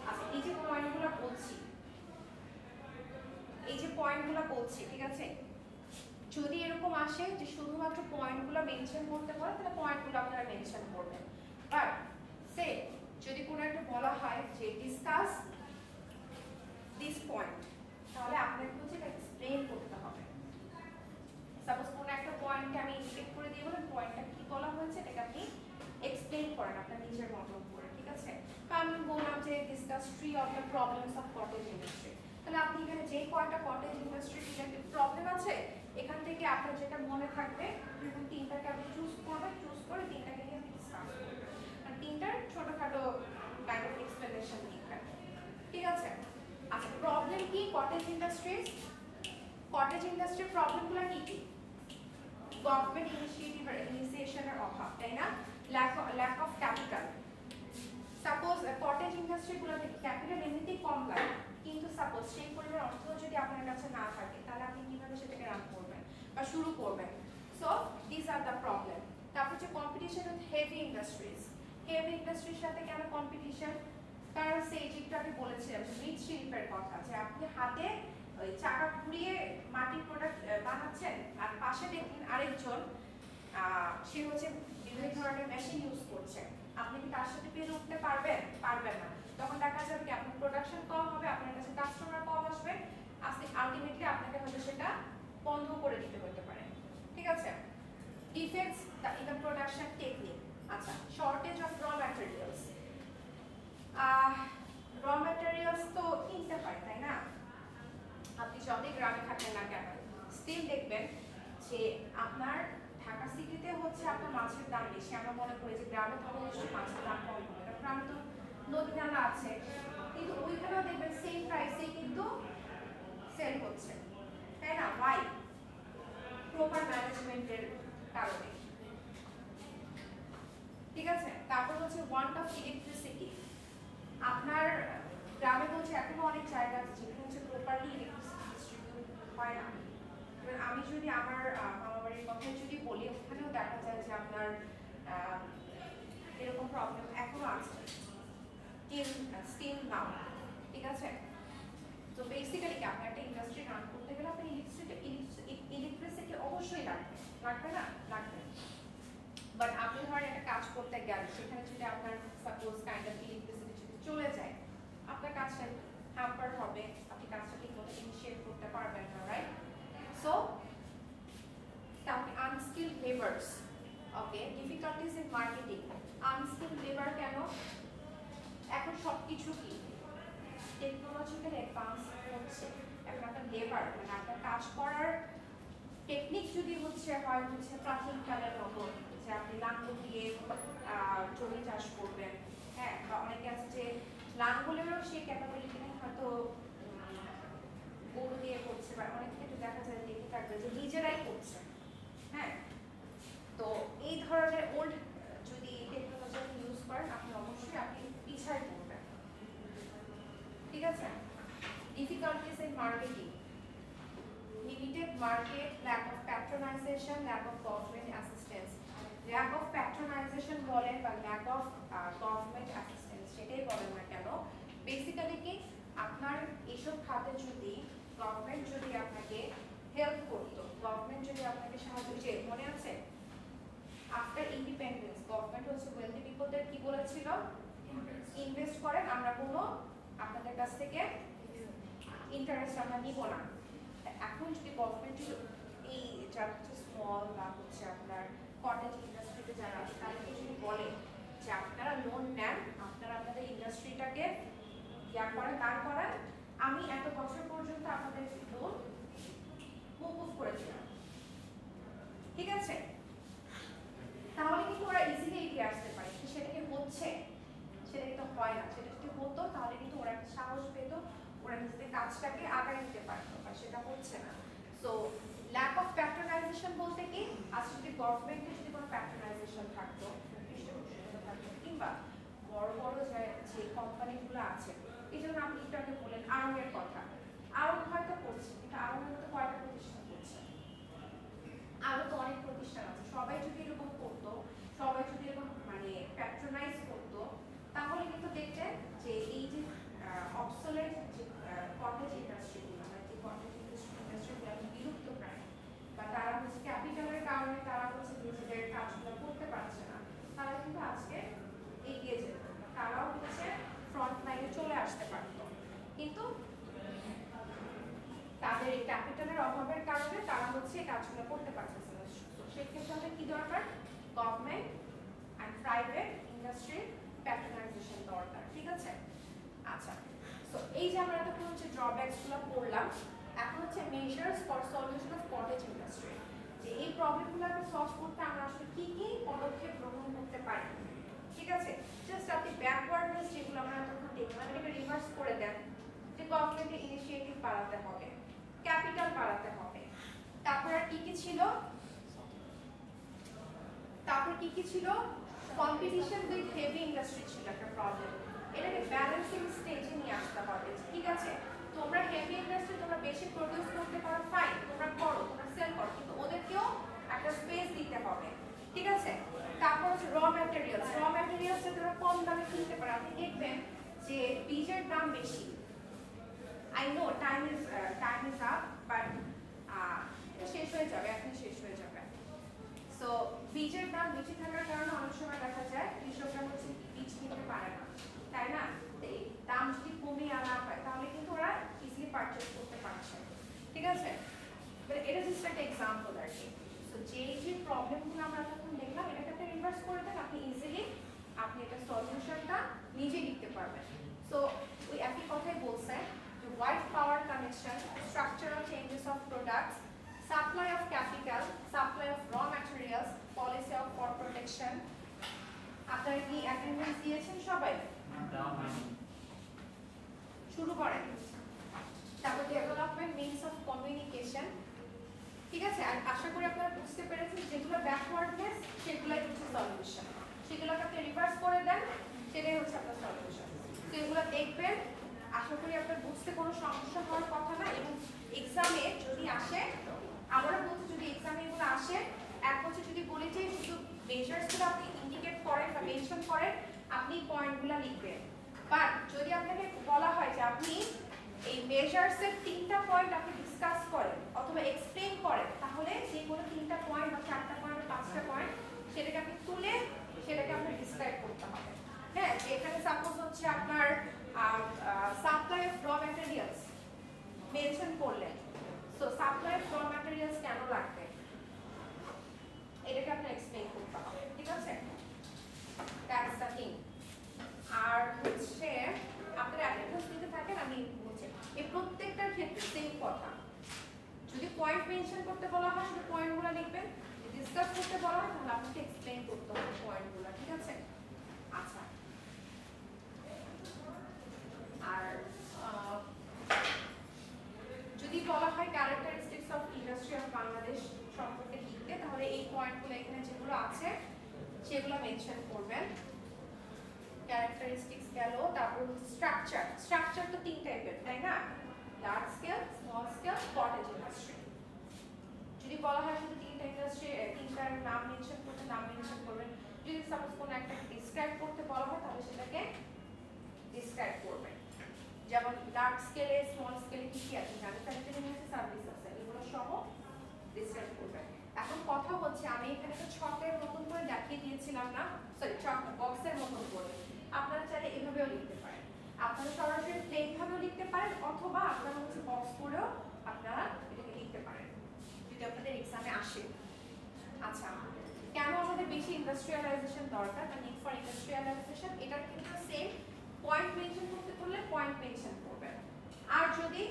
আচ্ছা এই যে পয়েন্টগুলো বলছি, ঠিক আছে, যদি এরকম আসে যে শুধুমাত্র পয়েন্টগুলো মেনশন করতে বলে তাহলে পয়েন্টগুলো আপনারা মেনশন করবেন। বাট সে যদি কোনো একটা বলা হয় যে ডিসকাস দিস পয়েন্ট, তাহলে আপনাকে হচ্ছে এটা এক্সপ্লেইন করতে হবে। সাপোজ কোনো একটা পয়েন্টকে আমি ইন্ডিকেট করে দিয়ে বলেন পয়েন্টটা কি বলা হয়েছে এটাকে আপনি এক্সপ্লেইন করেন আপনার নিজের মতো করে, ঠিক আছে। তো আমি বললাম যে discuss 3 of the problems of cottage industry, তাহলে আপনি এখানে যে কয়টা কটেজ ইন্ডাস্ট্রি রিলেটেড প্রবলেম আছে এখান থেকে আপনার যেটা মনে থাকবে এরকম তিনটাকে আপনি চুজ করবেন, চুজ করে তিনটাকে নিয়ে আপনি ডিসকাস করবেন, আর তিনটার ছোটখাটো কাইন্ড অফ এক্সপ্লেনেশন দিবেন, ঠিক আছে। আচ্ছা প্রবলেম কি কটেজ ইন্ডাস্ট্রিজ, কটেজ ইন্ডাস্ট্রির প্রবলেমগুলো কি কি? গভর্নমেন্ট ইনিশিয়েটিভ আর ইনিশিয়েশনের অভাব, তাই না, lack of capital. Suppose cottage ইন্ডাস্ট্রিগুলোতে ক্যাপিটাল এমনিতেই কম লাগে, কিন্তু সাপোজ সেই পরিমাণ অর্থ যদি আপনার কাছে না থাকে তাহলে আপনি কিভাবে সেটাকে রান করবেন বা শুরু করবেন। So this are the problem. তারপর হচ্ছে competition with heavy industries, heavy ইন্ডাস্ট্রির সাথে কেন কম্পিটিশন? কারণ সেই যেটা আমি বলেছিলাম মৃৎশিল্পের কথা, যে আপনি হাতে ওই চাকা ঘুরিয়ে মাটির প্রোডাক্ট বানাচ্ছেন আর পাশে দেখুন আরেকজন সে হচ্ছে বিভিন্ন ধরনের মেশিন ইউজ করছে, আপনি কি তার সাথে পেরে উঠতে পারবেন? পারবেন না। তখন দেখা যাবে কি আপনার প্রোডাকশন কম হবে, আপনার কাছে কাস্টমার কম আসবে, আলটিমেটলি আপনাকে হয়তো সেটা বন্ধ করে দিতে হতে পারে, ঠিক আছে। Defects in the production technique. আচ্ছা shortage of raw materials, raw materials তো কিনতে হয়, তাই না? আপনি যতই গ্রামে থাকেন না কেন স্টিল দেখবেন যে আপনার ঢাকা সিটিতে হচ্ছে আপনার মাছের দাম বেশি, আমরা মনে করি যে গ্রামে তাহলে নিশ্চয়ই মাছের দাম কম হবে, কারণ গ্রামে তো নদী নালা আছে, কিন্তু ওইখানেও দেখবেন সেম প্রাইসেই কিন্তু সেল হচ্ছে, তাই না? ওয়াই? প্রপার ম্যানেজমেন্টের কারণে, ঠিক আছে। তারপর হচ্ছে ওয়ান্ট অফ ইলেকট্রিসিটি, আপনার গ্রামে বলছে এখনো অনেক জায়গা আছে যেখানে হচ্ছে প্রপারলি ইলেকট্রিসিটি ডিস্ট্রিবিউট হয় না। আমি যদি আমার মামাবাড়ির কথা যদি বলি ওখানেও দেখা যায় যে আপনার এরকম প্রবলেম এখনো আছে, স্টিল নাও, ঠিক আছে। তো বেসিক্যালি কি আপনার একটা ইন্ডাস্ট্রি রান করতে গেলে আপনার ইলেকট্রিসিটি অবশ্যই লাগবে না? লাগবে। বাট আপনি ধরেন একটা কাজ করতে গেলেন সেখানে যদি আপনার সাপোজ কাইন্ড অফ ইলেকট্রিসিটি যদি চলে যায় আপনার কাজটা হ্যাম্পার হবে, আপনি কাজটা ঠিক মতো ইনিশিয়েট করতে পারবেন না, right? So unskilled labours, okay, difficulties in marketing. Unskilled labour কেন? এখন সবকিছু কি টেকনোলজিক্যাল অ্যাডভান্স হচ্ছে, এখন আপনার লেবার মানে আপনার কাজ করার টেকনিক যদি হয় প্রাচীন কালের মতো, যে আপনি লাঙ্গল দিয়ে জমি চাষ করবেন, হ্যাঁ, বা অনেকে আছে যে লাঙ্গলেরও সেই ক্যাপাবিলিটি নেই, হয়তো গরু দিয়ে করছে, বা অনেক ক্ষেত্রে দেখা যায় দেখে থাকবে যে নিজেরাই করছে, হ্যাঁ। তো এই ধরনের ওল্ড যদি টেকনোলজি ইউজ করেন আপনি অবশ্যই আপনি পিছায় পড়বেন, ঠিক আছে। Difficulties in marketing, limited market, lack of patronization, lack of government assistance. Lack of patronization বলেন বা lack of government assistance সেটাই বলেন না কেন, বেসিক্যালি কি আপনার এইসব খাতে যদি গভর্নমেন্ট যদি আপনাকে হেল্প করতো, গভর্নমেন্ট যদি আপনাকে সাহায্য, যে মনে আছে আফটার ইন্ডিপেন্ডেন্স গভর্নমেন্ট হচ্ছে ওয়েলদি পিপলদের কি বলেছিল, ইনভেস্ট করেন, আমরা কোনো আপনাদের কাছ থেকে ইন্টারেস্ট আমরা নিব না। এখন যদি গভর্নমেন্ট এই যারা হচ্ছে স্মল বা হচ্ছে আপনার কটেজ ইন্ডাস্ট্রিতে যারা আছে তাদেরকে যদি বলে যে আপনারা লোন নেন, আপনারা আপনাদের ইন্ডাস্ট্রিটাকে দাঁড় করান, আমি এত বছর পর্যন্ত আপনাদের লোন মকুফ করেছিলাম, ঠিক আছে, তাহলে কিন্তু ওরা ইজিলি এগিয়ে আসতে পারে, সেটাকে নিজেদের কাজটাকে আগায় নিতে পারতো, বা সেটা হচ্ছে না। সো ল্যাক অফ প্যাট্রোনাইজেশন বলতে কি, আজকে যদি গভর্নমেন্টের যদি কোনো প্যাট্রোনাইজেশন থাকতো, পৃষ্ঠপোষকতা থাকতো, কিংবা বড় বড় যে কোম্পানিগুলো আছে, এই জন্য আপনি একটু আগে বললেন আরবের কথা, আরব হয়তো করছে, কিন্তু আরবের মধ্যে কয়টা প্রতিষ্ঠান করছে? আরো তো অনেক প্রতিষ্ঠান আছে। সবাই যদি এরকম করতো, সবাই যদি এরকম মানে প্যাট্রোনাইজ করতো, তাহলে কিন্তু দেখতেন যে এই যে অবসোলেট যে কটেজ ইন্ডাস্ট্রিগুলো, মানে যে কটেজ ইন্ডাস্ট্রিগুলো বিলুপ্ত প্রায়, বা তারা হচ্ছে ক্যাপিটালের কারণে তারা হচ্ছে নিজেদের কাজগুলো করতে পারছে না, তারা কিন্তু আজকে এগিয়ে যেত, তারাও হচ্ছে ফ্রন্ট লাইনে চলে আসতে পারতো। কিন্তু তাদের এই ক্যাপিটালের অভাবের কারণে তারা হচ্ছে এই কাজগুলো করতে পারতেছে না। সেক্ষেত্রে আমাদের কি দরকার? গভর্নমেন্ট অ্যান্ড প্রাইভেট ইন্ডাস্ট্রি প্যাট্রোনাইজেশন দরকার, ঠিক আছে? আচ্ছা, সো এই যে আমরা এতক্ষণ হচ্ছে ড্রব্যাকসগুলো পড়লাম, এখন হচ্ছে measures for solution of cottage industry, যে এই প্রবলেমগুলোকে সলভ করতে আমরা আসলে কি কি পদক্ষেপ গ্রহণ করতে পারি, ঠিক আছে? জাস্ট আপনি ব্যাকওয়ার্ডনেস যেগুলো আমরা এতক্ষণ দেখলাম, এটাকে রিভার্স করে দেন, যে গভর্নমেন্টের ইনিশিয়েটিভ বাড়াতে হবে, ক্যাপিটাল বাড়াতে হবে, তারপর আর কি কি ছিল? তারপর কি কি ছিল? কম্পিটিশন উইথ হেভি ইন্ডাস্ট্রি ছিল একটা প্রবলেম, এটাকে ব্যালেন্সিং স্টেজে নিয়ে আসতে হবে, ঠিক আছে? তোমরা হেভি ইন্ডাস্ট্রি তোমরা বেশি প্রোডিউস করতে পারো, ফাইন, তোমরা করো, তোমরা সেল করো, কিন্তু ওদেরকেও একটা স্পেস দিতে হবে, ঠিক আছে? তারপর হচ্ছে র ম্যাটেরিয়ালস তোমরা কম দামে কিনতে পারো। আপনি দেখবেন যে বীজের দাম বেশি, I know time is up, but এটা শেষ হয়ে যাবে, এখন শেষ হয়ে যাবে। সো বীজের দাম বেশি থাকার কারণে অনেক সময় দেখা যায় কৃষকরা হচ্ছে বীজ কিনতে পারে না, তাই না? দাম যদি কমে আনা হয় তাহলে কিন্তু ওরা ইজিলি পারচেজ করতে পারছে, ঠিক আছে? এটা জাস্ট একটা এক্সাম্পল আর কি। সো যে প্রবলেমগুলো আমরা তখন দেখলাম, এটাকে আপনি রিভার্স করে দেন, আপনি ইজিলি আপনি এটা সলিউশনটা নিজে লিখতে পারবেন। সো ওই একই কথাই বলছে, wide power connection, structural changes of products, supply of capital, supply of raw materials, policy of crop protection. আপনারা কি অ্যাটেন্ডেন্স দিয়েছেন সবাই? শুরু করেন। তারপর ডেভেলপমেন্ট মিনস অফ কমিউনিকেশন, ঠিক আছে? আর আশা করি আপনারা বুঝতে পেরেছেন যেগুলো ব্যাকওয়ার্ডনেস সেগুলাই হচ্ছে সলিউশন, সেগুলোকে আপনি রিভার্স করে দেন, সেটাই হচ্ছে আপনার সলিউশন। তো এগুলো দেখবেন, আশা করি আপনার বুঝতে কোনো সমস্যা হওয়ার কথা না। এবং এক্সামে যদি আসে, আমরা বলছি যদি এক্সামে এগুলো আসে, এক বছর যদি বলি যে শুধু মেজার্সগুলো আপনি ইন্ডিকেট করেন বা মেনশন করেন, আপনি পয়েন্টগুলো লিখবেন। বাট যদি আপনাকে বলা হয় যে আপনি এই মেজার্সের 3টা পয়েন্ট আপনি ডিসকাস করেন অথবা এক্সপ্লেইন করেন, তাহলে যে কোনো 3টা পয়েন্ট বা 4টা পয়েন্ট বা 5টা পয়েন্ট সেটাকে আপনি তুলে সেটাকে আপনার ডিসক্রাইব করতে হবে। হ্যাঁ, এখানে সাপোজ হচ্ছে আপনার supply of raw materials mention করলেন, so supply of raw materials কেন লাগবে এটাকে আপনার এক্সপ্লেইন করতে হবে, ঠিক আছে? That's the thing. আর হচ্ছে আপনারা অ্যাটেন্ডেন্স দিতে থাকেন, আমি বলছি এই প্রত্যেকটার ক্ষেত্রে সেম কথা, যদি পয়েন্ট মেনশন করতে বলা হয় শুধু পয়েন্টগুলো লিখবেন, ডিসকাস করতে বলা হয় তাহলে আপনাকে এক্সপ্লেইন করতে হবে পয়েন্টগুলো, ঠিক আছে? আচ্ছা, আর যদি বলা হয় characteristics of industry of Bangladesh সম্পর্কে লিখতে, তাহলে এই পয়েন্টগুলো এখানে যেগুলো আছে সেগুলো মেনশন করবেন। ক্যারেক্টারিস্টিক্স গেল, তারপর স্ট্রাকচার তো 3 টাইপের, তাই না? Large scale, small scale, cottage industry. যদি বলা হয় শুধু 3টা ইন্ডাস্ট্রি, 3টার নাম মেনশন করতে, নাম মেনশন করবেন। যদি সাপোজ কোনো একটা ডিসক্রাইব করতে বলা হয় তাহলে সেটাকে ডিসক্রাইব করবেন। যেমন লার্জ স্কেলে, স্মল স্কেলে কি কি আছে, ম্যানুফ্যাকচারিং আছে, সার্ভিস আছে, এগুলো সহ ডিসক্রাইব করবেন। এখন কথা হচ্ছে আমি এখানে তো ছকের মতন করে দেখিয়ে দিয়েছিলাম না, সরি ছক বক্সের মতন করে, আপনারা চাইলে এভাবেও লিখতে পারেন, আপনারা সরাসরি প্লেন ভাবেও লিখতে পারেন, অথবা আপনারা হচ্ছে বক্স করেও আপনারা এটাকে লিখতে পারেন যদি আপনাদের এক্সামে আসে। আচ্ছা, কেন আমাদের বেশি ইন্ডাস্ট্রিয়ালাইজেশন দরকার, বা নিড ফর ইন্ডাস্ট্রিয়ালাইজেশন, এটার ক্ষেত্রে সেম, পয়েন্ট মেনশন করতে বললে পয়েন্ট মেনশন করবেন, আর যদি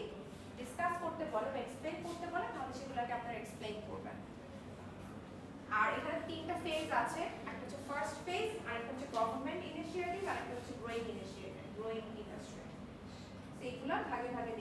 ডিসকাস করতে বলে বা এক্সপ্লেইন করতে বলে তাহলে সেগুলোকে আপনারা এক্সপ্লেইন করবেন। আর এখানে 3টা ফেজ আছে, একটা হচ্ছে ফার্স্ট ফেজ, আর একটা হচ্ছে গভর্নমেন্ট ইনিশিয়েটিভ, আর একটা হচ্ছে গ্রোয়িং ইনিশিয়েটিভ, গ্রোয়িং ইন্ডাস্ট্রি। সেইগুলো ভাগে ভাগে